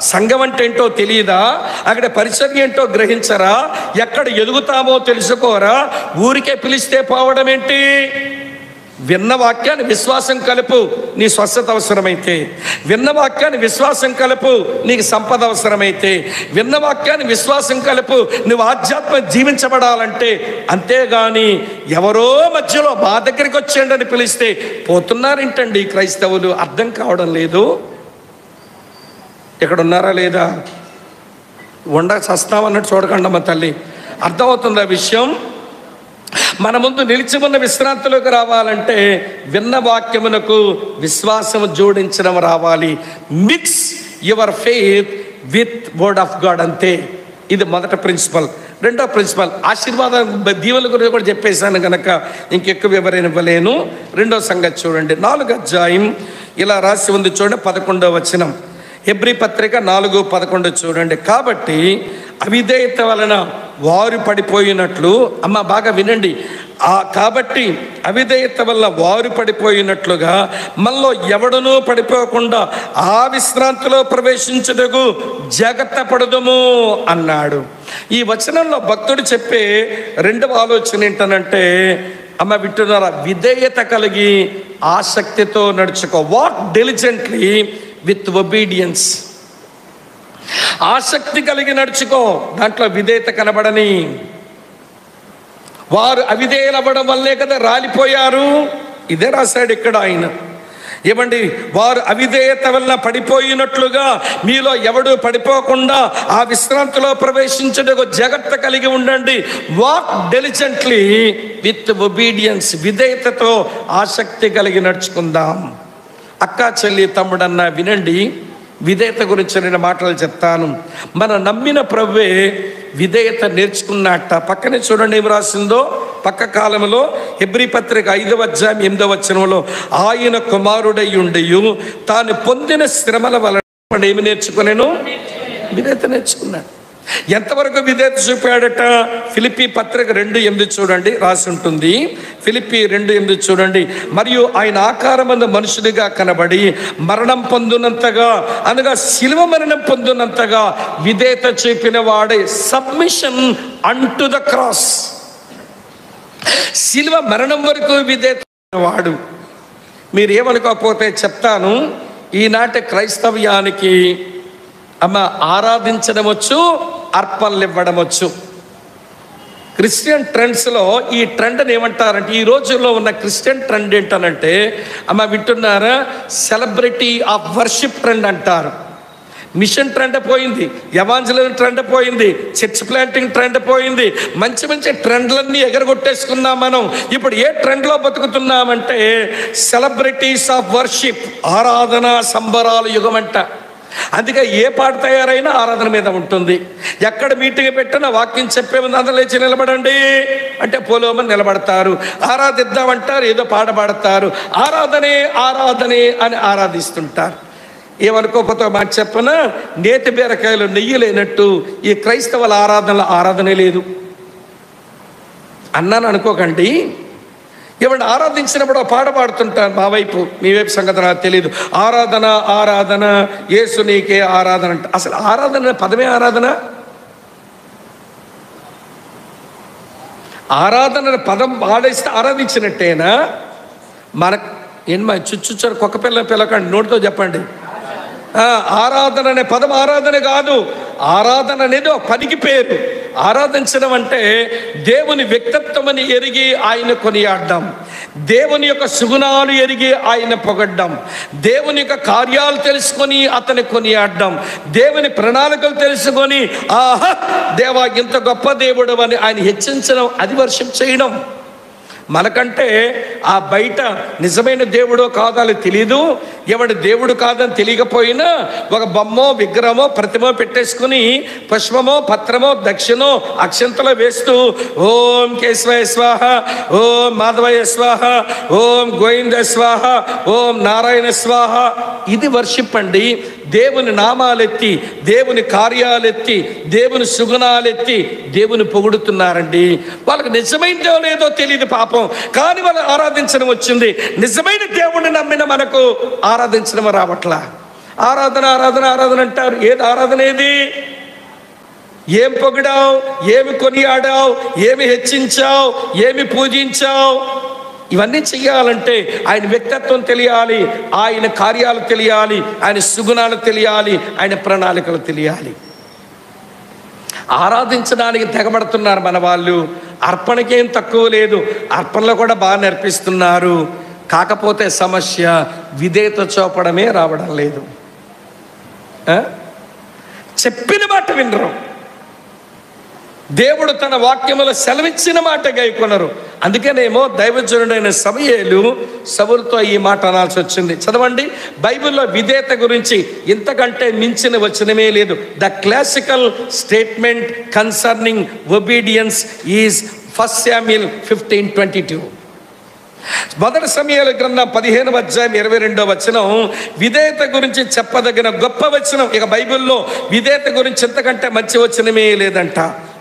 సంఘం అంటే ఏంటో తెలియదా? అక్కడ పరిచర్య ఏంటో గ్రహించరా? ఎక్కడ ఎదుగుతామో తెలుసుకోరా? ఊరికే పిలిస్తే పోవడం ఏంటి? విన్న వాక్యాన్ని విశ్వాసం కలుపు, నీ స్వస్థత అవసరమైతే. విన్న వాక్యాన్ని విశ్వాసం కలుపు, నీకు సంపద అవసరమైతే. విన్న వాక్యాన్ని విశ్వాసం కలుపు, నువ్వు ఆధ్యాత్మ జీవించబడాలంటే. అంతేగాని ఎవరో మధ్యలో మా దగ్గరికి వచ్చేయండి అని పిలిస్తే పోతున్నారేంటండి క్రైస్తవులు? అర్థం కావడం లేదు. ఇక్కడ ఉన్నారా లేదా? చస్తామన్నట్టు చూడకండి అమ్మ తల్లి. అర్థమవుతుంది ఆ విషయం. మన ముందు నిలిచి ఉన్న విశ్రాంతిలోకి రావాలంటే విన్న వాక్యమునకు విశ్వాసము జోడించడం రావాలి. Mix your faith with word of God, అంతే. ఇది మొదటి ప్రిన్సిపల్. రెండో ప్రిన్సిపల్ ఆశీర్వాదం దీవెల గురించి కూడా చెప్పేశాను కనుక ఇంకెక్కువ వివరణ ఇవ్వలేను. రెండో సంగతి చూడండి, 4వ అధ్యాయం ఇలా రాసి ఉంది చూడండి, 11వ వచనం. హెబ్రీ పత్రిక 4:11 చూడండి. కాబట్టి అవిధేయత వలన వారు పడిపోయినట్లు, అమ్మ బాగా వినండి, కాబట్టి అవిధేయత వల్ల వారు పడిపోయినట్లుగా మనలో ఎవడనూ పడిపోకుండా ఆ విశ్రాంతిలో ప్రవేశించుటకు జాగ్రత్త పడదుము అన్నాడు. ఈ వచనంలో భక్తుడు చెప్పే రెండవ ఆలోచన ఏంటనంటే, అమ్మ వింటున్నారా, విధేయత కలిగి ఆసక్తితో నడుచుకో. Walk diligently with obedience. ఆసక్తి కలిగి నడుచుకో, దాంట్లో విధేయత కనబడని. వారు అవిధేయులు అవ్వడం వల్లే కదా రాలిపోయారు. ఇదే రాశాడు ఇక్కడ ఆయన. ఏమండి, వారు అవిధేయత వల్ల పడిపోయినట్లుగా మీలో ఎవడు పడిపోకుండా ఆ విశ్రాంతిలో ప్రవేశించుటకు జాగ్రత్త కలిగి ఉండండి. Walk diligently with obedience. విధేయతతో ఆసక్తి కలిగి నడుచుకుందాం. అక్క చెల్లి తమ్ముడన్న వినండి, విధేయత గురించి నేను మాటలు చెప్తాను. మన నమ్మిన ప్రభువే విధేయత నేర్చుకున్నట్ట. పక్కనే చూడండి ఏం రాసిందో. పక్క కాలంలో హెబ్రీ పత్రిక 5:8 ఆయన కుమారుడై ఉండియు తాను పొందిన శ్రమల వలన ఏమి నేర్చుకునేను? విధేయత నేర్చుకున్నాడు. ఎంతవరకు విధేయత చూపాడట? ఫిలిప్పీ పత్రిక 2:8 చూడండి, రాసి ఉంటుంది. ఫిలిప్పీ 2:8 చూడండి. మరియు ఆయన ఆకారమందు మనుషుడిగా కనబడి మరణం పొందినంతగా, అనగా శిలువ మరణం పొందినంతగా విధేయత చూపిన వాడే. Submission unto the cross. శిలువ మరణం వరకు విధేయత వాడు. మీరు ఏమనుకోకపోతే చెప్తాను, ఈనాటి క్రైస్తవ్యానికి అమ్మ ఆరాధించడం వచ్చు, అర్పణలు ఇవ్వడం వచ్చు. క్రిస్టియన్ ట్రెండ్స్లో ఈ ట్రెండ్ని ఏమంటారంటే, ఈ రోజుల్లో ఉన్న క్రిస్టియన్ ట్రెండ్ ఏంటనంటే, అమ్మ వింటున్నారా, సెలబ్రిటీ ఆఫ్ వర్షిప్ ట్రెండ్ అంటారు. మిషన్ ట్రెండ్ పోయింది, ఎవాంజలిజం ట్రెండ్ పోయింది, చర్చ్ ప్లాంటింగ్ ట్రెండ్ పోయింది. మంచి మంచి ట్రెండ్లన్నీ ఎగరగొట్టేసుకున్నాం మనం. ఇప్పుడు ఏ ట్రెండ్లో బతుకుతున్నామంటే, సెలబ్రిటీస్ ఆఫ్ వర్షిప్, ఆరాధన సంబరాల యుగం అంట. అందుకే ఏ పాట తయారైనా ఆరాధన మీద ఉంటుంది. ఎక్కడ మీటింగ్ పెట్టినా వాక్యం చెప్పే ముందు అందరూ లేచి నిలబడండి అంటే పోలోమని నిలబడతారు. ఆరాధిద్దామంటారు, ఏదో పాట పాడతారు. ఆరాధనే ఆరాధనే అని ఆరాధిస్తుంటారు. ఏమనుకోకపోతే మాట చెప్పనా, నేతి బీరకాయలు నెయ్యి లేనట్టు ఈ క్రైస్తవుల ఆరాధనే లేదు అన్నాను అనుకోకండి. ఏమంటే ఆరాధించినప్పుడు పాట పాడుతుంటారు. మా వైపు, మీ వైపు సంగతి నాకు తెలియదు. ఆరాధన ఆరాధన, యేసు నీకే ఆరాధన అంట. అసలు ఆరాధన పదమే ఆరాధన. ఆరాధన పదం వాడేస్తే ఆరాధించినట్టేనా? మనకు ఏంటి మా చుచ్చుచ్చారు కుక్క పిల్లకండి, నోటితో చెప్పండి. ఆరాధన అనే పదం ఆరాధన కాదు. ఆరాధన అనేది ఒక పనికి పేరు. ఆరాధించడం అంటే దేవుని వ్యక్తిత్వం అని ఎరిగి ఆయన కొనియాడడం, దేవుని యొక్క సుగుణాలు ఎరిగి ఆయన పొగడ్డం, దేవుని యొక్క కార్యాలు తెలుసుకొని అతని కొనియాడడం, దేవుని ప్రణాళికలు తెలుసుకొని ఆహా దేవా ఇంత గొప్ప దేవుడు అని ఆయన హెచ్చించడం, అది వర్షిప్ చేయడం. మనకంటే ఆ బయట నిజమైన దేవుడో కాదో అని తెలీదు. ఎవడు దేవుడు కాదని తెలియకపోయినా ఒక బొమ్మో విగ్రహమో ప్రతిమో పెట్టేసుకుని పుష్పమో పత్రమో దక్షిణో అక్షంతలో వేస్తూ ఓం కేశవాయ స్వాహ, ఓం మాధవయ స్వాహ, ఓం గోవింద స్వాహ, ఓం నారాయణ స్వాహ. ఇది వర్షిప్ అండి. దేవుని నామాలెత్తి, దేవుని కార్యాలెత్తి, దేవుని సుగుణాలెత్తి దేవుని పొగుడుతున్నారండి. వాళ్ళకి నిజమైన లేదో తెలియదు పాపం, కానీ వాళ్ళు ఆరాధించడం వచ్చింది. నిజమైన దేవుడిని నమ్మిన మనకు ఆరాధించడం రావట్లా. ఆరాధన ఆరాధన ఆరాధన అంటారు. ఏది ఆరాధన? ఏది? ఏం పొగిడావు, ఏమి కొనియాడావు, ఏమి హెచ్చించావు, ఏమి పూజించావు, ఇవన్నీ చెయ్యాలంటే ఆయన వ్యక్తిత్వం తెలియాలి, ఆయన కార్యాలు తెలియాలి, ఆయన సుగుణాలు తెలియాలి, ఆయన ప్రణాళికలు తెలియాలి. ఆరాధించడానికి తెగబడుతున్నారు మన వాళ్ళు. అర్పణకేం తక్కువ లేదు, అర్పణలో కూడా బాగా నేర్పిస్తున్నారు. కాకపోతే సమస్య విధేయత చూపడమే రావడం లేదు. చెప్పిన మాట వినరు. దేవుడు తన వాక్యములో సెలవిచ్చిన మాట గైకొనరు. అందుకనేమో దైవజనుడైన సమూయేలు సౌలుతో ఈ మాట అనాల్సి వచ్చింది. చదవండి, బైబిల్లో విధేయత గురించి ఇంతకంటే మించిన వచనమే లేదు. The classical statement concerning obedience is 1 Samuel 15:22. మొదటి సమయాల గ్రంథం 15వ అధ్యాయం 22వ వచనం విధేయత గురించి చెప్పదగిన గొప్ప వచనం. ఇక బైబిల్లో విధేయత గురించి ఇంతకంటే మంచి వచనమే లేదంట.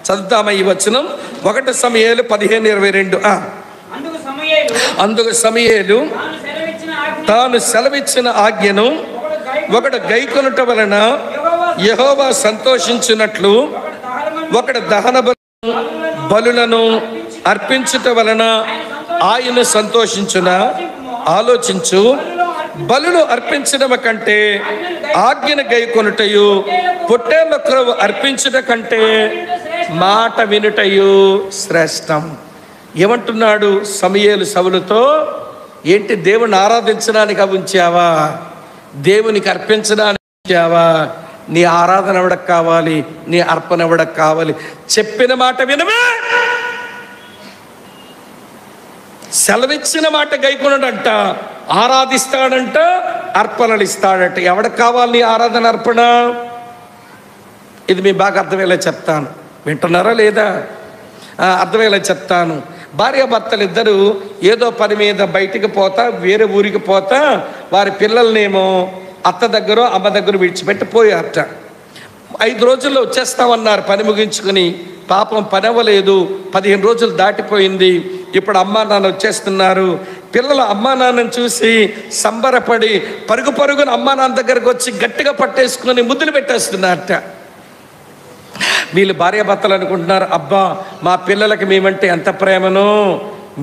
చదువుతామా ఈ వచనం? 1 సమయాలు 15:22. అందుకు సమూయేలు తాను సెలవిచ్చిన ఆజ్ఞను ఒకడు గైకొనుట వలన యెహోవా సంతోషించినట్లు ఒకడు దహన బలులను అర్పించుట వలన ఆయన సంతోషించున ఆలోచించు. బలులు అర్పించడం కంటే ఆజ్ఞను గైకొనుటయు, పొట్టేళ్ల క్రొవ్వు అర్పించుట కంటే మాట వినుటయు శ్రేష్టం. ఏమంటున్నాడు సమూయేలు సౌలుతో? ఏంటి, దేవుని ఆరాధించడానికి ఉంచావా? దేవునికి అర్పించడానికి ఉంచావా? నీ ఆరాధన ఎవడకు కావాలి? నీ అర్పణ ఎవడకు కావాలి? చెప్పిన మాట వినవే. సెలవిచ్చిన మాట గైకొనడంట, ఆరాధిస్తాడంట, అర్పణలు ఇస్తాడంట. ఎవడకు కావాలి నీ ఆరాధన అర్పణ? ఇది మీ బాగా అర్థమయ్యేలా చెప్తాను, వింటున్నారా లేదా? అర్థమయ్యేలా చెప్తాను. భార్యాభర్తలు ఇద్దరు ఏదో పని మీద బయటికి పోతా, వేరే ఊరికి పోతా, వారి పిల్లల్నేమో అత్త దగ్గర అమ్మ దగ్గర విడిచిపెట్టి పోయారట. 5 రోజుల్లో వచ్చేస్తామన్నారు పని ముగించుకుని. పాపం పని అవ్వలేదు. 15 రోజులు దాటిపోయింది. ఇప్పుడు అమ్మా నాన్న వచ్చేస్తున్నారు. పిల్లలు అమ్మా నాన్నని చూసి సంబరపడి పరుగు పరుగున అమ్మా నాన్న దగ్గరకు వచ్చి గట్టిగా పట్టేసుకుని ముద్దులు పెట్టేస్తున్నారట. వీళ్ళు భార్యాభర్తలు అనుకుంటున్నారు, అబ్బా మా పిల్లలకి మేమంటే ఎంత ప్రేమనో,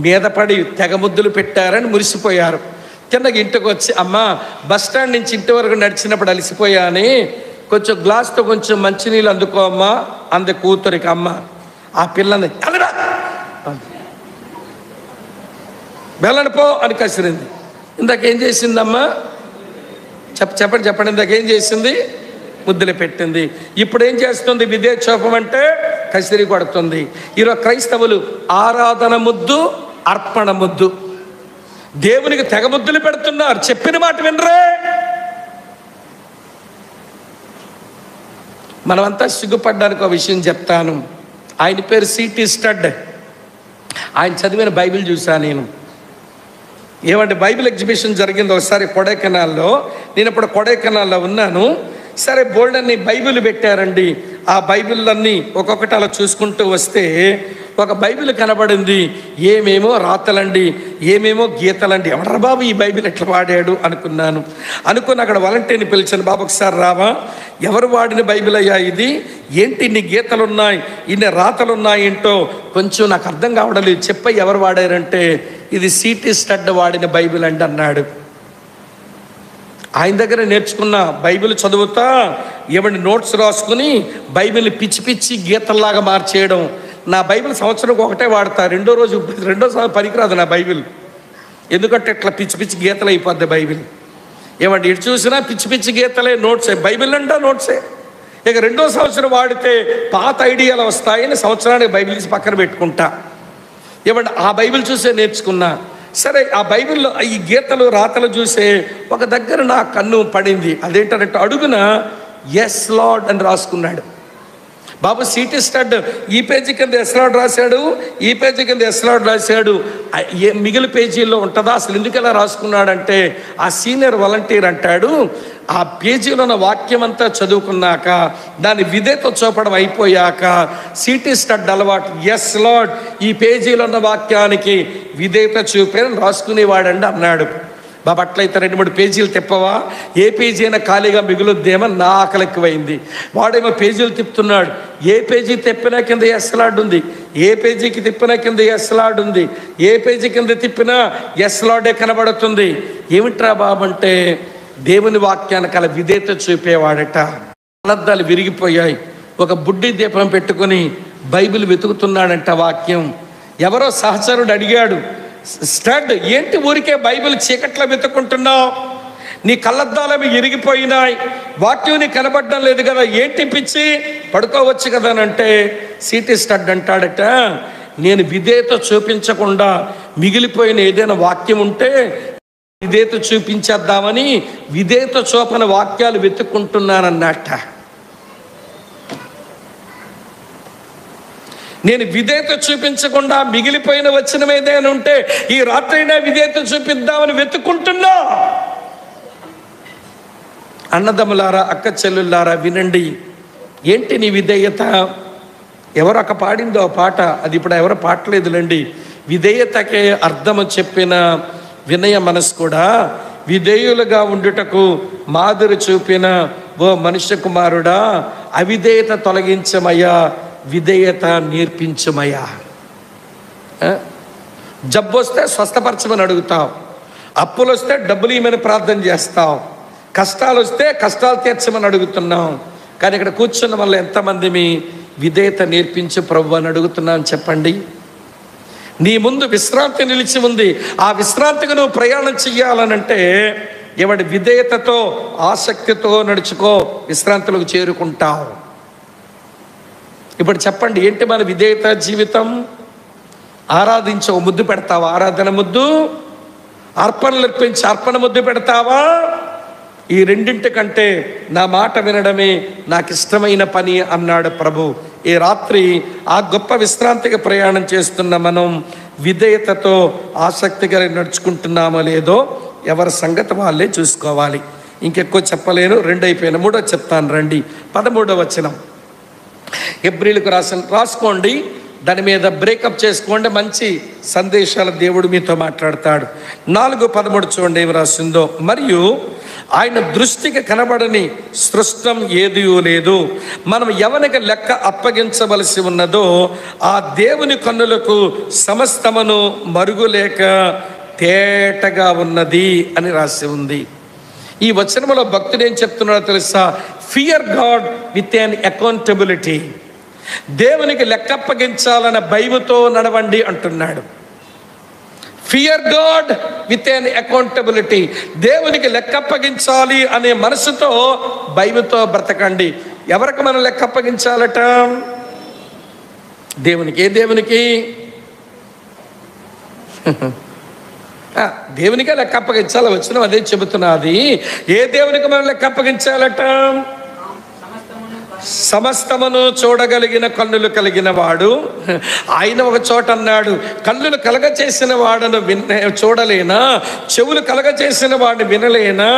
మీద పడి తెగ ముద్దులు పెట్టారని మురిసిపోయారు. కిందకి ఇంటికి వచ్చి, అమ్మ బస్ స్టాండ్ నుంచి ఇంటి వరకు నడిచినప్పుడు అలసిపోయాని, కొంచెం గ్లాస్తో కొంచెం మంచినీళ్ళు అందుకో అమ్మా అంది కూతురికి. అమ్మ ఆ పిల్లని వెళ్ళను పో అని కసిరింది. ఇందాకేం చేసిందమ్మా? చెప్పండి. ఇందాకేం చేసింది? ముద్దులు పెట్టింది. ఇప్పుడు ఏం చేస్తుంది? విధేయచోపం అంటే కసిరి కొడుతుంది. ఈరోజు క్రైస్తవులు ఆరాధన ముద్దు, అర్పణ ముద్దు. దేవునికి తెగ ముద్దులు పెడుతున్నారు, చెప్పిన మాట వినరే. మనమంతా సిగ్గుపడ్డానికి ఒక విషయం చెప్తాను. ఆయన పేరు సిటీ స్టడ్. ఆయన చదివిన బైబిల్ చూశాను నేను. ఏమంటే బైబిల్ ఎగ్జిబిషన్ జరిగింది ఒకసారి కొడైకెనాల్లో. నేను ఇప్పుడు కొడైకెనాల్లో ఉన్నాను. సరే బోల్డన్ని బైబిల్ పెట్టారండి. ఆ బైబిళ్ళన్నీ ఒక్కొక్కటి అలా చూసుకుంటూ వస్తే ఒక బైబిల్ కనబడింది. ఏమేమో రాతలండి, ఏమేమో గీతలండి. ఎవడరా బాబు ఈ బైబిల్ ఎట్లా వాడాడు అనుకున్నాను. అనుకుని అక్కడ వాలంటీర్ని పిలిచాను. బాబు ఒకసారి రావా, ఎవరు వాడిన బైబిల్ అయ్యా ఇది? ఏంటి ఇన్ని గీతలు ఉన్నాయి, ఇన్ని రాతలు ఉన్నాయి ఏంటో కొంచెం నాకు అర్థం కావడం లేదు, చెప్పి ఎవరు వాడారంటే ఇది సిటీ స్టడ్ వాడిన బైబిల్ అండి అన్నాడు. ఆయన దగ్గర నేర్చుకున్న బైబిల్ చదువుతా ఏమంటే నోట్స్ రాసుకుని బైబిల్ని పిచ్చి పిచ్చి గీతల్లాగా మార్చేయడం. నా బైబిల్ సంవత్సరంకి ఒకటే వాడతా, రెండోసారి పనికిరాదు నా బైబిల్. ఎందుకంటే ఇట్లా పిచ్చి పిచ్చి గీతలు అయిపోద్ది బైబిల్. ఏమంటే ఇటు చూసినా పిచ్చి పిచ్చి గీతలే, నోట్సే. బైబిల్ అంటా నోట్సే. ఇక 2వ సంవత్సరం వాడితే పాత ఐడియాలు వస్తాయని సంవత్సరానికి బైబిల్ తీసి పక్కన పెట్టుకుంటా. ఏమంటే ఆ బైబిల్ చూసే నేర్చుకున్నా. సరే ఆ బైబిల్లో ఈ గీతలు రాతలు చూసే ఒక దగ్గర నా కన్ను పడింది. అదేంటంటే అడుగున ఎస్ లార్డ్ అని రాసుకున్నాడు. బాబు సిటీ స్టడ్ ఈ పేజీ కింద ఎస్ లార్డ్ రాశాడు, ఈ పేజీ కింద ఎస్ లార్డ్ రాశాడు. మిగిలిన పేజీల్లో ఉంటుందా? అసలు ఎందుకు ఎలా రాసుకున్నాడంటే ఆ సీనియర్ వాలంటీర్ అంటాడు, ఆ పేజీలో ఉన్న వాక్యం అంతా చదువుకున్నాక దాని విధేయత చూపడం అయిపోయాక సిటీ స్టడ్ అలవాటు, ఎస్ లార్డ్ ఈ పేజీలో ఉన్న వాక్యానికి విధేయత చూపేదని రాసుకునేవాడండి అన్నాడు. బాబు అట్లయితే 2-3 పేజీలు తిప్పవా? ఏ పేజీ అయినా ఖాళీగా మిగులుద్దేమో నా ఆకలి ఎక్కువైంది. వాడేమో పేజీలు తిప్పుతున్నాడు. ఏ పేజీ తిప్పినా కింద ఎస్లాడ్ ఉంది, ఏ పేజీకి తిప్పినా కింద ఎస్లాడ్ ఉంది, ఏ పేజీ కింద తిప్పినా ఎస్లాడే కనబడుతుంది. ఏమిట్రా బాబు అంటే దేవుని వాక్యానికి అలా విధేయత చూపేవాడట. అలద్దాలు విరిగిపోయాయి. ఒక బుడ్డి దీపం పెట్టుకుని బైబిల్ వెతుకుతున్నాడంట వాక్యం. ఎవరో సహచరుడు అడిగాడు, స్టడ్ ఏంటి ఊరికే బైబిల్ చీకట్లో వెతుక్కుంటున్నావు? నీ కళ్ళద్దాలవి ఇరిగిపోయినాయి, వాక్యం నీ కనబడడం లేదు కదా, ఏంటి పిచ్చి, పడుకోవచ్చు కదా అని అంటే సిటీ స్టడ్ అంటాడట, నేను విధేయత చూపించకుండా మిగిలిపోయిన ఏదైనా వాక్యం ఉంటే విధేయత చూపించేద్దామని విధేయత చూపని వాక్యాలు వెతుక్కుంటున్నానన్నట్ట. నేను విధేయత చూపించకుండా మిగిలిపోయిన వచనం ఏదైనా ఉంటే ఈ రాత్రైనా విధేయత చూపిద్దామని వెతుక్కుంటున్నా. అన్నదమ్ములారా, అక్క చెల్లులారా, వినండి. ఏంటి నీ విధేయత? ఎవరు అక్క పాడిందో పాట, అది ఇప్పుడు ఎవరు పాటలేదులేండి. విధేయతకే అర్థము చెప్పిన వినయ మనసు కూడా, విధేయులుగా ఉండుటకు మాదిరి చూపిన ఓ మనుష్య కుమారుడా, అవిధేయత తొలగించమయ్యా, విధేయత నేర్పించమయ్యా. జబ్బు వస్తే స్వస్థపరచమని అడుగుతావు, అప్పులు వస్తే డబ్బులు ఇవ్వమని ప్రార్థన చేస్తావు, కష్టాలు వస్తే కష్టాలు తీర్చమని అడుగుతున్నాం. కానీ ఇక్కడ కూర్చున్న వల్ల ఎంతమంది మీ విధేయత నేర్పించు ప్రభు అని అడుగుతున్నాను చెప్పండి. నీ ముందు విశ్రాంతి నిలిచి ఉంది. ఆ విశ్రాంతికి నువ్వు ప్రయాణం చెయ్యాలనంటే ఎవడి విధేయతతో ఆసక్తితో నడుచుకో, విశ్రాంతిలోకి చేరుకుంటావు. ఇప్పుడు చెప్పండి, ఏంటి మన విధేయత జీవితం? ఆరాధించవు, ముద్దు పెడతావా? ఆరాధన ముద్దు. అర్పణలు అర్పించి అర్పణ ముద్దు పెడతావా? ఈ రెండింటి కంటే నా మాట వినడమే నాకు ఇష్టమైన పని అన్నాడు ప్రభు. ఈ రాత్రి ఆ గొప్ప విశ్రాంతికి ప్రయాణం చేస్తున్న మనం విధేయతతో ఆసక్తిగా నడుచుకుంటున్నామో లేదో ఎవరి సంగతి వాళ్ళే చూసుకోవాలి. ఇంకెక్కువ చెప్పలేను, 2 అయిపోయిన 3 చెప్తాను రండి. 13వ వచనం హెబ్రీలకు రాసుకోండి, దాని మీద బ్రేకప్ చేసుకోండి. మంచి సందేశాల దేవుడు మీతో మాట్లాడతాడు. 4:13 చూడండి ఏమి రాసిందో. మరియు ఆయన దృష్టికి కనబడని సృష్టం ఏదీ లేదు, మనం ఎవరికి లెక్క అప్పగించవలసి ఉన్నదో ఆ దేవుని కన్నులకు సమస్తమును మరుగులేక తేటగా ఉన్నది అని రాసి ఉంది. ఈ వచనంలో భక్తుడు ఏం చెప్తున్నాడో తెలుసా? Fear God with an accountability. దేవునికి లెక్క అప్పగించాలన్న భయముతో నడవండి అంటున్నాడు. Fear God with an accountability. దేవునికి లెక్క అప్పగించాలి అనే మనసుతో భయముతో బ్రతకండి. ఎవరికి మనం లెక్క అప్పగించాలట? దేవునికి. ఏ దేవునికి? దేవునికే లెక్క అప్పగించాలి. వచ్చిన అదే చెబుతున్నది. ఏ దేవునికి మనం లెక్క అప్పగించాలట? సమస్తమును చూడగలిగిన కన్నులు కలిగిన వాడు. ఆయన ఒక చోట అన్నాడు, కన్నులు కలగ చేసిన వాడను చూడలేనా, చెవులు కలగ చేసిన వాడిని వినలేనా?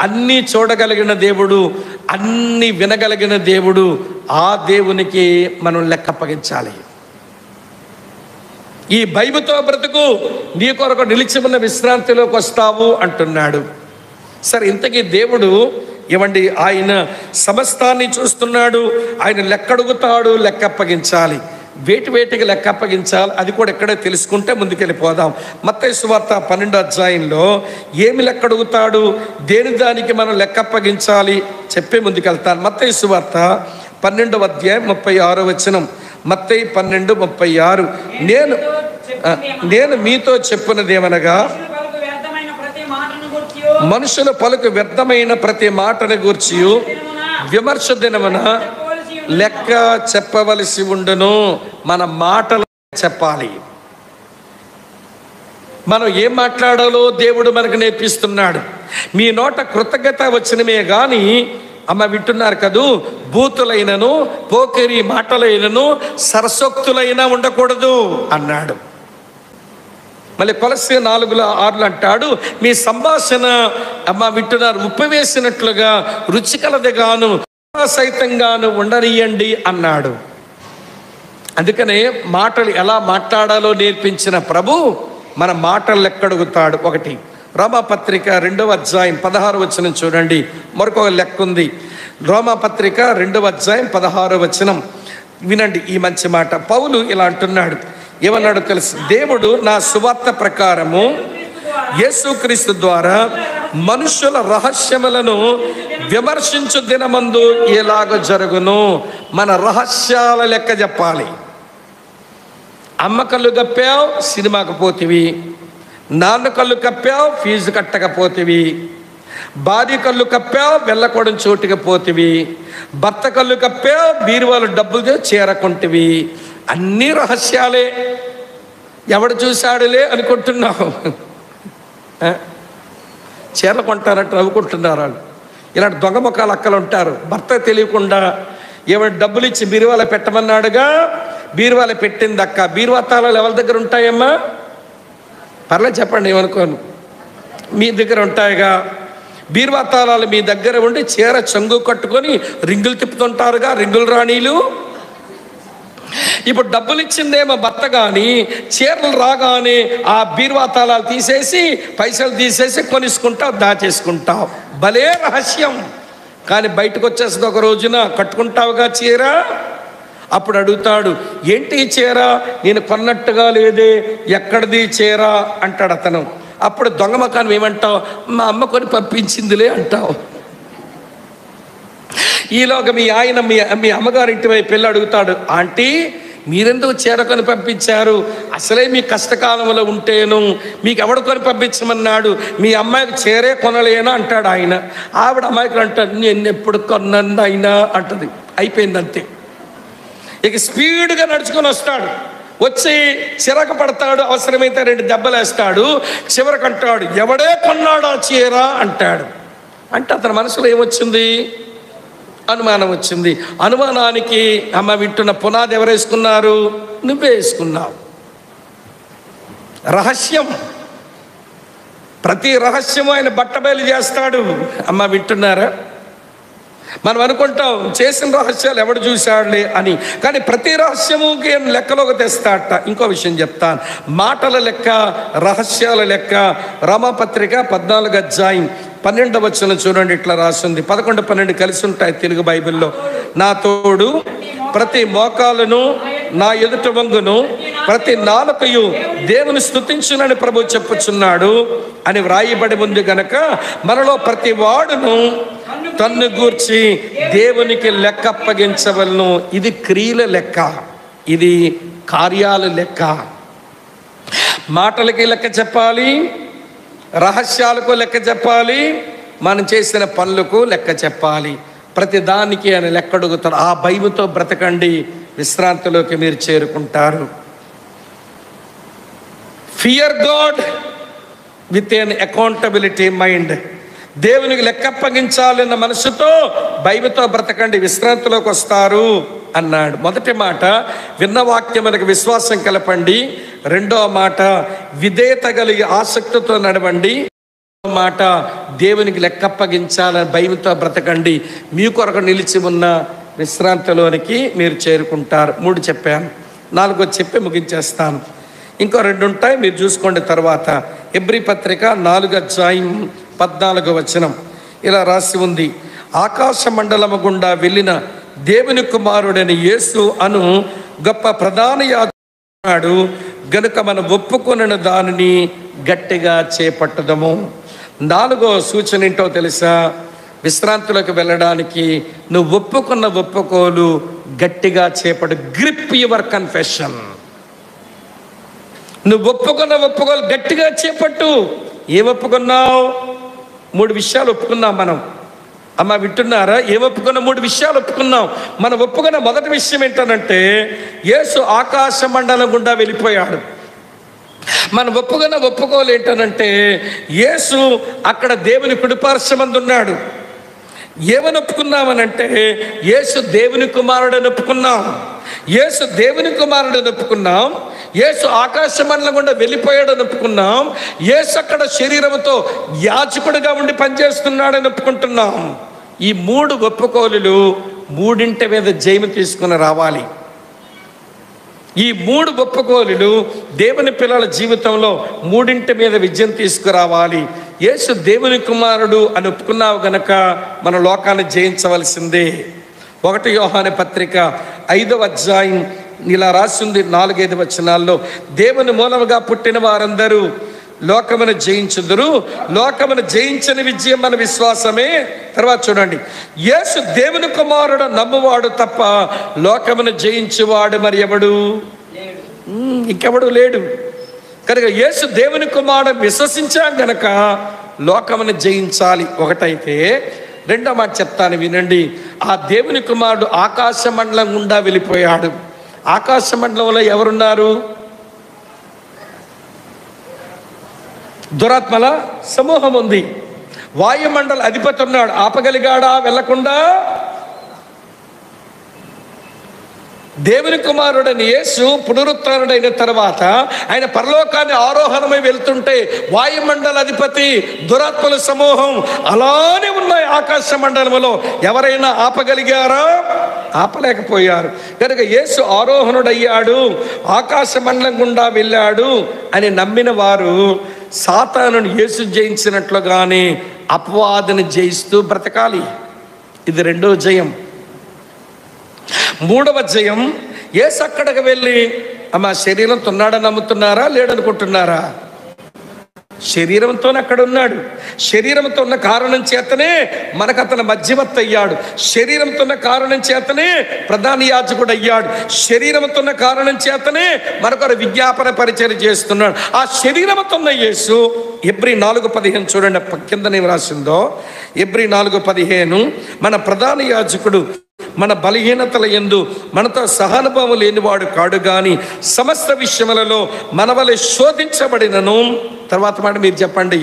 అన్నీ చూడగలిగిన దేవుడు, అన్నీ వినగలిగిన దేవుడు, ఆ దేవునికి మనం లెక్క అప్పగించాలి. ఈ భయముతో బ్రతుకు, నీ కొరకు నిలిచి ఉన్న విశ్రాంతిలోకి వస్తావు అంటున్నాడు. సరే, ఇంతకీ దేవుడు ఏమండి? ఆయన సమస్తాన్ని చూస్తున్నాడు. ఆయన లెక్క అడుగుతాడు, లెక్క అప్పగించాలి. వేటికి లెక్క అప్పగించాలి అది కూడా ఎక్కడే తెలుసుకుంటే ముందుకెళ్ళిపోదాం. మత్తయి సువార్త 12వ అధ్యాయంలో ఏమి లెక్క అడుగుతాడు, దేని దానికి మనం లెక్క అప్పగించాలి చెప్పే ముందుకెళ్తాను. మత్తయి సువార్త 12వ అధ్యాయం 36వ వచనం. మత్తయి 12:36. నేను మీతో చెప్పినదేమనగా, మనుషుల పలుకు వ్యర్థమైన ప్రతి మాటను గూర్చి విమర్శ దినమున లెక్క చెప్పవలసి ఉండును. మన మాటలు చెప్పాలి. మనం ఏం మాట్లాడాలో దేవుడు మనకు నేర్పిస్తున్నాడు. మీ నోట కృతజ్ఞత వచ్చినమే గాని, అమ్మ వింటున్నారు కదూ, బూతులైనను పోకిరి మాటలైనను సరసోక్తులైనా ఉండకూడదు అన్నాడు. మళ్ళీ కొలస్సీ 4:6 అంటాడు, మీ సంభాషణ అమ్మ వింటున్నారు ఉప్పు వేసినట్లుగా రుచికలదిగాను సైతంగాను ఉండనియండి అన్నాడు. అందుకనే మాటలు ఎలా మాట్లాడాలో నేర్పించిన ప్రభు మన మాటలు లెక్కడుగుతాడు. 1 రోమాపత్రిక 2వ అధ్యాయం 16వ వచనం చూడండి. మరొక లెక్క ఉంది. రోమాపత్రిక 2వ అధ్యాయం 16వ వచనం వినండి ఈ మంచి మాట. పౌలు ఇలా అంటున్నాడు. ఏమన్నాడు తెలుసు? దేవుడు నా సువార్త ప్రకారము యేసుక్రీస్తు ద్వారా మనుషుల రహస్యములను విమర్శించు దినమందు ఎలాగ జరుగును. మన రహస్యాల లెక్క చెప్పాలి. అమ్మ కళ్ళు కప్పావు, సినిమాకు పోతివి. నాన్న కళ్ళు కప్పావు, ఫీజు కట్టకపోతివి. భార్య కళ్ళు కప్పావు, వెళ్ళకూడని చోటుకి పోతివి. భర్త కళ్ళు కప్పావు, బీరువాలు డబ్బులు చేరకుంటివి. అన్నీ రహస్యాలే. ఎవడు చూశాడులే అనుకుంటున్నావు. చీరలు కొంటారంటే నవ్వుకుంటున్నారు వాళ్ళు. ఇలాంటి దొంగ ముఖాలు అక్కలు ఉంటారు. భర్త తెలియకుండా ఏమైనా డబ్బులు ఇచ్చి బీరువాలో పెట్టమన్నాడుగా, బీరువాలో పెట్టింది అక్క. బీరువా తాళాలు ఎవరి దగ్గర ఉంటాయమ్మా? పర్లేదు చెప్పండి, ఏమనుకోను. మీ దగ్గర ఉంటాయిగా. బీరువా తాళాలు మీ దగ్గర ఉండి చీర చెంగు కట్టుకొని రింగులు తిప్పుతుంటారుగా, రింగులు రాణీలు. ఇప్పుడు డబ్బులు ఇచ్చిందేమో భర్త, కానీ చీరలు రాగానే ఆ బీరువా తాళాలు తీసేసి పైసలు తీసేసి కొనిసుకుంటావు, దాచేసుకుంటావు. భలే రహస్యం. కానీ బయటకు వచ్చేస్తుంది ఒక రోజున, కట్టుకుంటావుగా చీర. అప్పుడు అడుగుతాడు, ఏంటి ఈ చీర? నేను కొన్నట్టుగా లేదే, ఎక్కడిది చీర అంటాడు అతను. అప్పుడు దొంగ మకానం ఏమంటావు? మా అమ్మ కొని పంపించిందిలే అంటావు. ఈలోగా మీ ఆయన మీ అమ్మగారింటి వైపు వెళ్ళి అడుగుతాడు, ఆంటీ మీరెందుకు చీర కొని పంపించారు? అసలే మీ కష్టకాలంలో ఉంటేను మీకు ఎవడు కొని పంపించమన్నాడు? మీ అమ్మాయికి చీరే కొనలేనా అంటాడు ఆయన. ఆవిడ అమ్మాయికి అంటాడు, నేను ఎప్పుడు కొన్నాను అయినా అంటది. అయిపోయింది అంతే. ఇక స్పీడ్గా నడుచుకొని వస్తాడు. వచ్చి చిరక పడతాడు, అవసరమైతే 2 దెబ్బలు వేస్తాడు. చివరికి అంటాడు, ఎవడే కొన్నాడు ఆ చీర అంటాడు. అంటే అతని మనసులో ఏమొచ్చింది? అనుమానం వచ్చింది. అనుమానానికి అమ్మ వింటున్న పునాది ఎవరు వేసుకున్నారు? నువ్వే వేసుకున్నావు. రహస్యం, ప్రతి రహస్యం ఆయన బట్టబయలు చేస్తాడు. అమ్మ వింటున్నారా? మనం అనుకుంటాం చేసిన రహస్యాలు ఎవడు చూశాడులే అని, కానీ ప్రతి రహస్యముకి లెక్కలోకి తెస్తాట. ఇంకో విషయం చెప్తాను, మాటల లెక్క, రహస్యాల లెక్క. రామపత్రిక 14వ అధ్యాయం 12వ వచనం చూడండి, ఇట్లా రాసింది. 11, 12 కలిసి ఉంటాయి తెలుగు బైబిల్లో. నా తోడు ప్రతి మోకాలను నా ఎదుట వంగును, ప్రతి నాలుకయు దేవుని స్తుతించునని ప్రభు చెప్పుచున్నాడు అని వ్రాయబడి ఉంది గనక మనలో ప్రతి వాడును తన్ను గూర్చి దేవునికి లెక్క అప్పగించవలను. ఇది క్రియల లెక్క, ఇది కార్యాల లెక్క. మాటలకి లెక్క చెప్పాలి, రహస్యాలకు లెక్క చెప్పాలి, మనం చేసిన పనులకు లెక్క చెప్పాలి. ప్రతి దానికి ఆయన లెక్క అడుగుతారు. ఆ భయముతో బ్రతకండి, విశ్రాంతిలోకి మీరు చేరుకుంటారు. Fear God with an accountability mind. దేవునికి లెక్క అప్పగించాలన్న మనసుతో భయముతో బ్రతకండి, విశ్రాంతిలోకి వస్తారు అన్నాడు. మొదటి మాట, విన్న వాక్యం మనకు విశ్వాసం కలపండి. రెండవ మాట, విధేయత కలిగి ఆసక్తితో నడవండి. మాట, దేవునికి లెక్క అప్పగించాలని భయంతో బ్రతకండి. మీ కొరకు నిలిచి ఉన్న విశ్రాంతిలోనికి మీరు చేరుకుంటారు. 3 చెప్పాను, 4 చెప్పి ముగించేస్తాను. ఇంకో 2 ఉంటాయి, మీరు చూసుకోండి తర్వాత. హెబ్రీ పత్రిక 4వ అధ్యాయం 14వ వచనం ఇలా రాసి ఉంది, ఆకాశ మండలము గుండా వెళ్ళిన దేవుని కుమారుడైన యేసు అను గొప్ప ప్రధాన యాజకుడు గనుక మనం ఒప్పుకొనిన దానిని గట్టిగా చేపట్టదము. 4వ సూచన ఏంటో తెలుసా? విశ్రాంతిలోకి వెళ్ళడానికి నువ్వు ఒప్పుకున్న ఒప్పుకోలు గట్టిగా చేపట్టు. Grip your confession. నువ్వు ఒప్పుకున్న ఒప్పుకోలు గట్టిగా చేపట్టు. ఏం ఒప్పుకున్నావు? 3 విషయాలు ఒప్పుకున్నాం మనం. అమ్మ వింటున్నారా? ఏం ఒప్పుకున్న? 3 విషయాలు ఒప్పుకున్నాం. మనం ఒప్పుకున్న మొదటి విషయం ఏంటనంటే, యేసు ఆకాశ మండలం గుండా వెళ్ళిపోయాడు. మనం ఒప్పుకున్న ఒప్పుకోలు ఏంటనంటే, యేసు అక్కడ దేవుని కుడిపార్శ్వమందు ఉన్నాడు. ఏమని ఒప్పుకున్నామనంటే, యేసు దేవుని కుమారుడని ఒప్పుకున్నాం. యేసు దేవుని కుమారుడని ఒప్పుకున్నాం. యేసు ఆకాశ మండలం గుండా వెళ్ళిపోయాడని ఒప్పుకున్నాం. యేసు అక్కడ శరీరంతో యాజకుడిగా ఉండి పనిచేస్తున్నాడని ఒప్పుకుంటున్నాం. ఈ 3 ఒప్పుకోలులు 3 మీద జయము తీసుకుని రావాలి. ఈ 3 ఒప్పుకోలులు దేవుని పిల్లల జీవితంలో 3 మీద విజయం తీసుకురావాలి. యేసు దేవుని కుమారుడు అని ఒప్పుకున్నావు గనక మన లోకాన్ని జయించవలసిందే. 1 యోహాను పత్రిక 5వ అధ్యాయం ఇలా రాసింది 4-5 వచనాల్లో, దేవుని మూలముగా పుట్టిన వారందరూ లోకమును జయించుదురు, లోకమును జయించని విజయం మన విశ్వాసమే. తర్వాత చూడండి, యేసు దేవుని కుమారుడు నమ్మువాడు తప్ప లోకమును జయించువాడు మరి ఎవడు? ఇంకెవడు లేడు. కనుక యేసు దేవుని కుమారుడు విశ్వసించాం గనక లోకమును జయించాలి. ఒకటైతే, రెండో మాట చెప్తాను వినండి. ఆ దేవుని కుమారుడు ఆకాశ మండలం గుండా వెళ్ళిపోయాడు. ఆకాశ మండలంలో ఎవరున్నారు? దురాత్మల సమూహం ఉంది. వాయుమండల అధిపతి ఉన్నాడు. ఆపగలిగాడా వెళ్ళకుండా? దేవుని కుమారుడైన యేసు పునరుత్థానుడైన తర్వాత ఆయన పరలోకాన్ని ఆరోహణమై వెళ్తుంటే వాయుమండల అధిపతి దురాత్మల సమూహం అలానే ఉన్నాయి ఆకాశ మండలంలో. ఎవరైనా ఆపగలిగారా? ఆపలేకపోయారు. కనుక యేసు ఆరోహణుడయ్యాడు, ఆకాశ మండలం గుండా వెళ్ళాడు అని నమ్మిన వారు సాతానుని యేసు జయించినట్లుగానే అపవాదిని జయిస్తూ బ్రతకాలి. ఇది రెండో జయం. మూడవ జయం, యేసు అక్కడికి వెళ్ళి అమ్మ శరీరంతో ఉన్నాడని నమ్ముతున్నారా లేడనుకుంటున్నారా? శరీరంతోనే అక్కడ ఉన్నాడు. శరీరంతో ఉన్న కారణం చేతనే మనకు అతను మధ్యవర్తి అయ్యాడు. శరీరంతో ఉన్న కారణం చేతనే ప్రధాన యాజకుడు అయ్యాడు. శరీరంతో ఉన్న కారణం చేతనే మనకు విజ్ఞాపన పరిచయం చేస్తున్నాడు. ఆ శరీరంతో ఉన్న యేసు ఎబ్రీ 4:15 చూడండి, కింద ఏం రాసిందో. ఎబ్రీ 4:15, మన ప్రధాన యాజకుడు మన బలహీనతల యందు మనతో సహానుభవం లేనివాడు కాడు గాని సమస్త విషయములలో మన వలె శోధించబడినను. తర్వాత మాట మీరు చెప్పండి.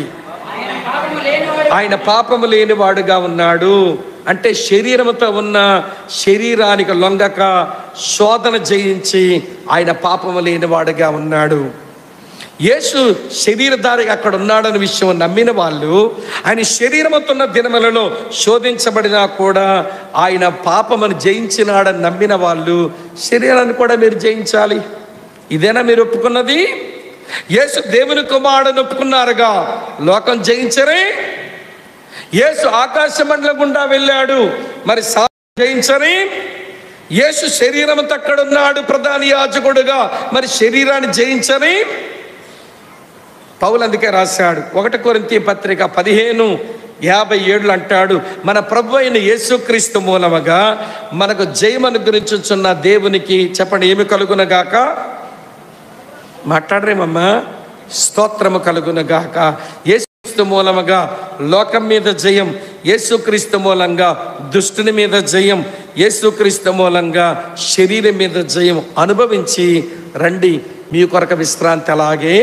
ఆయన పాపము లేనివాడుగా ఉన్నాడు. అంటే శరీరముతో ఉన్న శరీరానికి లొంగక శోధన జయించి ఆయన పాపము లేనివాడుగా ఉన్నాడు. యేసు శరీరధారిగా అక్కడ ఉన్నాడన్న విషయం నమ్మిన వాళ్ళు ఆయన శరీరముతో ఉన్న దినములలో శోధించబడినా కూడా ఆయన పాపమును జయించినాడని నమ్మిన వాళ్ళు శరీరాన్ని కూడా మీరు జయించాలి. ఇదేనా మీరు ఒప్పుకున్నది? యేసు దేవుని కుమారుడని ఒప్పుకున్నారుగా, లోకం జయించరే. యేసు ఆకాశ మండలం గుండా వెళ్ళాడు, మరి జయించరే. యేసు శరీరంతో అక్కడ ఉన్నాడు ప్రధాన యాజకుడుగా, మరి శరీరాన్ని జయించరే. పౌలు అందుకే రాశాడు 1 కొరింథీ పత్రిక 15:57 అంటాడు, మన ప్రభు అయిన యేసుక్రీస్తు మూలముగా మనకు జయమను గురించుచున్న దేవునికి చెప్పండి ఏమి కలుగునగాక? మాట్లాడరేమమ్మా. స్తోత్రము కలుగునగాక. యేసుక్రీస్తు మూలముగా లోకం మీద జయం, యేసుక్రీస్తు మూలంగా దుష్టుని మీద జయం, యేసుక్రీస్తు మూలంగా శరీరం మీద జయం అనుభవించి రండి, మీ కొరకు విశ్రాంతి అలాగే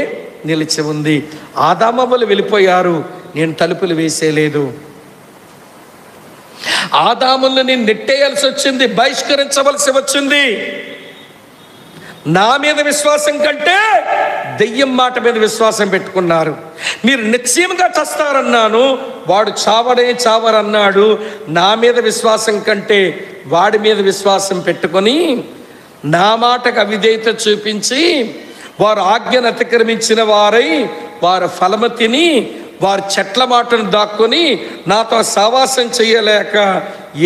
నిలిచి ఉంది. ఆదామవ్వలు వెళ్ళిపోయారు, నేను తలుపులు వేసేలేదు. ఆదాములను నేను నెట్టేయాల్సి వచ్చింది, బహిష్కరించవలసి వచ్చింది. నా మీద విశ్వాసం కంటే దెయ్యం మాట మీద విశ్వాసం పెట్టుకున్నారు. మీరు నిశ్చయంగా చస్తారన్నాను, వాడు చావడే చావరన్నాడు. నా మీద విశ్వాసం కంటే వాడి మీద విశ్వాసం పెట్టుకొని నా మాటకు అవిధేయత చూపించి వారు ఆజ్ఞను అతిక్రమించిన వారై వారు ఫలము తిని వారు చెట్ల మాటను దాక్కుని నాతో సావాసం చేయలేక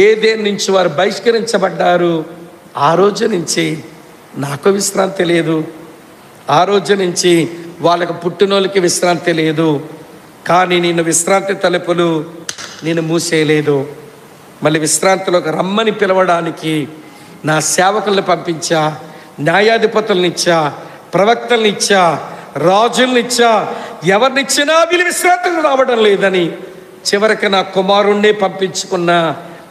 ఏదేని నుంచి వారు బహిష్కరించబడ్డారు. ఆ రోజు నుంచి నాకు విశ్రాంతి లేదు. ఆ రోజు నుంచి వాళ్ళకు పుట్టినోళ్ళకి విశ్రాంతి లేదు. కానీ నేను విశ్రాంతి తలుపులు నేను మూసేయలేదు. మళ్ళీ విశ్రాంతిలోకి రమ్మని పిలవడానికి నా సేవకుల్ని పంపించా, న్యాయాధిపతులనిచ్చా, ప్రవక్తలనిచ్చా, రాజులనిచ్చా. ఎవరినిచ్చినా వీళ్ళు విశ్రాంతికి రావడం లేదని చివరికి నా కుమారుణ్ణే పంపించుకున్న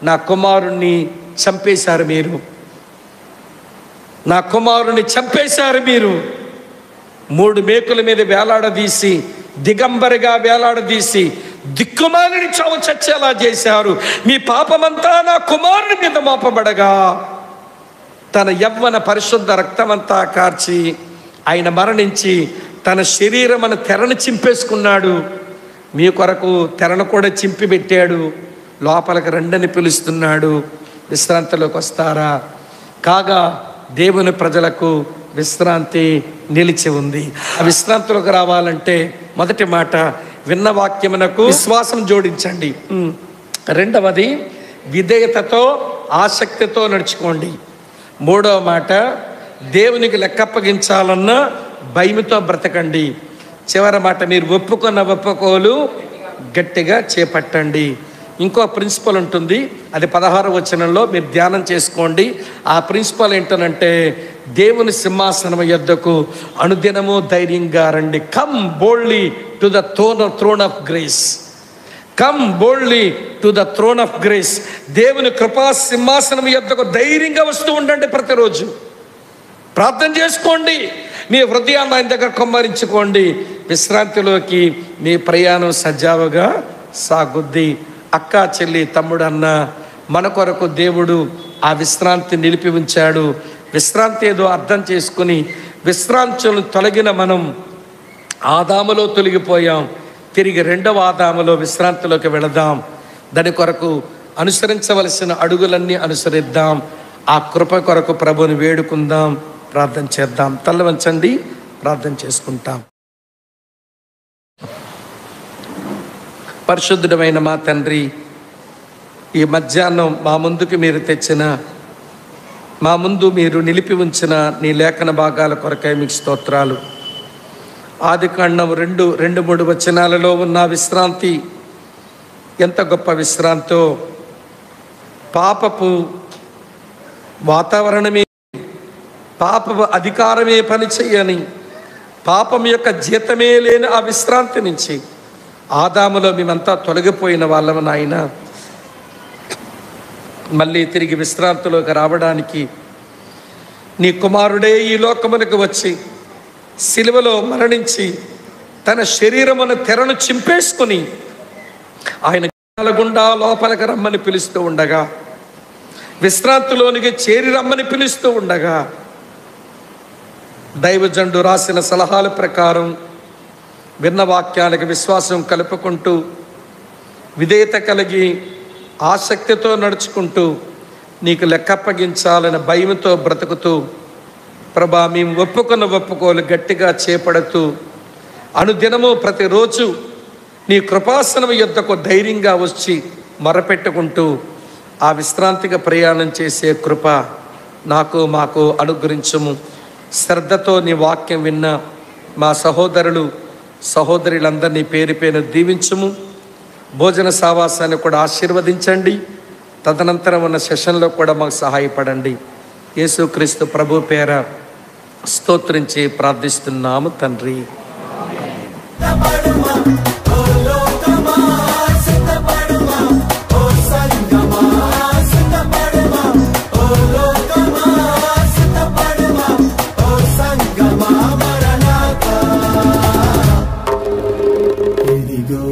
నా కుమారుణ్ణి చంపేశారు మీరు. నా కుమారుణ్ణి చంపేశారు మీరు. 3 మేకుల మీద వేలాడదీసి, దిగంబరిగా వేలాడదీసి దిక్కుమాలిని చావు చచ్చేలా చేశారు. మీ పాపమంతా నా కుమారుని మీద మోపబడగా తన యవ్వన పరిశుద్ధ రక్తమంతా కార్చి ఆయన మరణించి తన శరీరం అనే తెరను చింపేసుకున్నాడు. మీ కొరకు తెరను కూడా చింపి పెట్టాడు. లోపలికి రండని పిలుస్తున్నాడు. విశ్రాంతిలోకి వస్తారా? కాగా దేవుని ప్రజలకు విశ్రాంతి నిలిచి ఉంది. ఆ విశ్రాంతిలోకి రావాలంటే మొదటి మాట విన్న వాక్యమునకు విశ్వాసం జోడించండి. రెండవది విధేయతతో ఆసక్తితో నడుచుకోండి. మూడవ మాట దేవునికి లెక్కప్పగించాలన్న భయముతో బ్రతకండి. చివరి మాట మీరు ఒప్పుకున్న ఒప్పుకోలు గట్టిగా చేపట్టండి. ఇంకో ప్రిన్సిపల్ ఉంటుంది, అది 16వ వచనంలో మీరు ధ్యానం చేసుకోండి. ఆ ప్రిన్సిపల్ ఏంటనంటే దేవుని సింహాసనం యొద్దకు అనుదినము ధైర్యంగా రండి. Come boldly to the throne of grace. Come boldly to the throne of grace. దేవుని కృపా సింహాసనం యొద్దకు ధైర్యంగా వస్తూ ఉండండి. ప్రతిరోజు ప్రార్థన చేసుకోండి. మీ హృదయాన్ని ఆయన దగ్గర కుమ్మరించుకోండి. విశ్రాంతిలోకి మీ ప్రయాణం సజావుగా సాగుద్ది. అక్క, చెల్లి, తమ్ముడు, అన్న, మన కొరకు దేవుడు ఆ విశ్రాంతి నిలిపి ఉంచాడు. విశ్రాంతి ఏదో అర్థం చేసుకుని విశ్రాంతులను తొలగిన మనం ఆదాములో తొలగిపోయాం. తిరిగి రెండవ ఆదాములో విశ్రాంతిలోకి వెళదాం. దాని కొరకు అనుసరించవలసిన అడుగులన్నీ అనుసరిద్దాం. ఆ కృప కొరకు ప్రభుని వేడుకుందాం, ప్రార్థన చేద్దాం. తల వంచండి, ప్రార్థన చేసుకుంటాం. పరిశుద్ధుడమైన మా తండ్రి, ఈ మధ్యాహ్నం మా ముందుకు మీరు తెచ్చిన, మా ముందు మీరు నిలిపి ఉంచిన నీ లేఖన భాగాల కొరకై మీకు స్తోత్రాలు. ఆదికాండం 2-3 వచనాలలో ఉన్న విశ్రాంతి ఎంత గొప్ప విశ్రాంతో. పాపపు వాతావరణమే, పాపపు అధికారమే పని చెయ్యని, పాపం యొక్క జీతమే లేని ఆ విశ్రాంతి నుంచి ఆదాములో మేమంతా తొలగిపోయిన వాళ్ళము నాయన. మళ్ళీ తిరిగి విశ్రాంతిలోకి రావడానికి నీ కుమారుడే ఈ లోకమునకు వచ్చి సిలువలో మరణించి తన శరీరమును తెరను చింపేసుకుని ఆయన గుండా లోపలికి రమ్మని పిలుస్తూ ఉండగా, విశ్రాంతిలోనికి చేరి రమ్మని పిలుస్తూ ఉండగా, దైవజనుడు రాసిన సలహాల ప్రకారం విన్న వాక్యానికి విశ్వాసం కలుపుకుంటూ, విధేయత కలిగి ఆసక్తితో నడుచుకుంటూ, నీకు లెక్కప్పగించాలని భయంతో బ్రతుకుతూ, ప్రభా మేము ఒప్పుకున్న ఒప్పుకోలు గట్టిగా చేపడుతూ, అనుదినము ప్రతిరోజు నీ కృపాసనం యొద్దకు ధైర్యంగా వచ్చి మొరపెట్టుకుంటూ ఆ విశ్రాంతిగా ప్రయాణం చేసే కృప నాకు మాకు అనుగ్రహించుము. శ్రద్ధతో నీ వాక్యం విన్న మా సహోదరులు సహోదరులందరినీ పేరు పేరు దీవించుము. భోజన సావాసాన్ని కూడా ఆశీర్వదించండి. తదనంతరం ఉన్న సెషన్లో కూడా మాకు సహాయపడండి. యేసుక్రీస్తు ప్రభు పేర స్తోత్రించి ప్రార్థిస్తున్నాము తండ్రి. ఇదిగో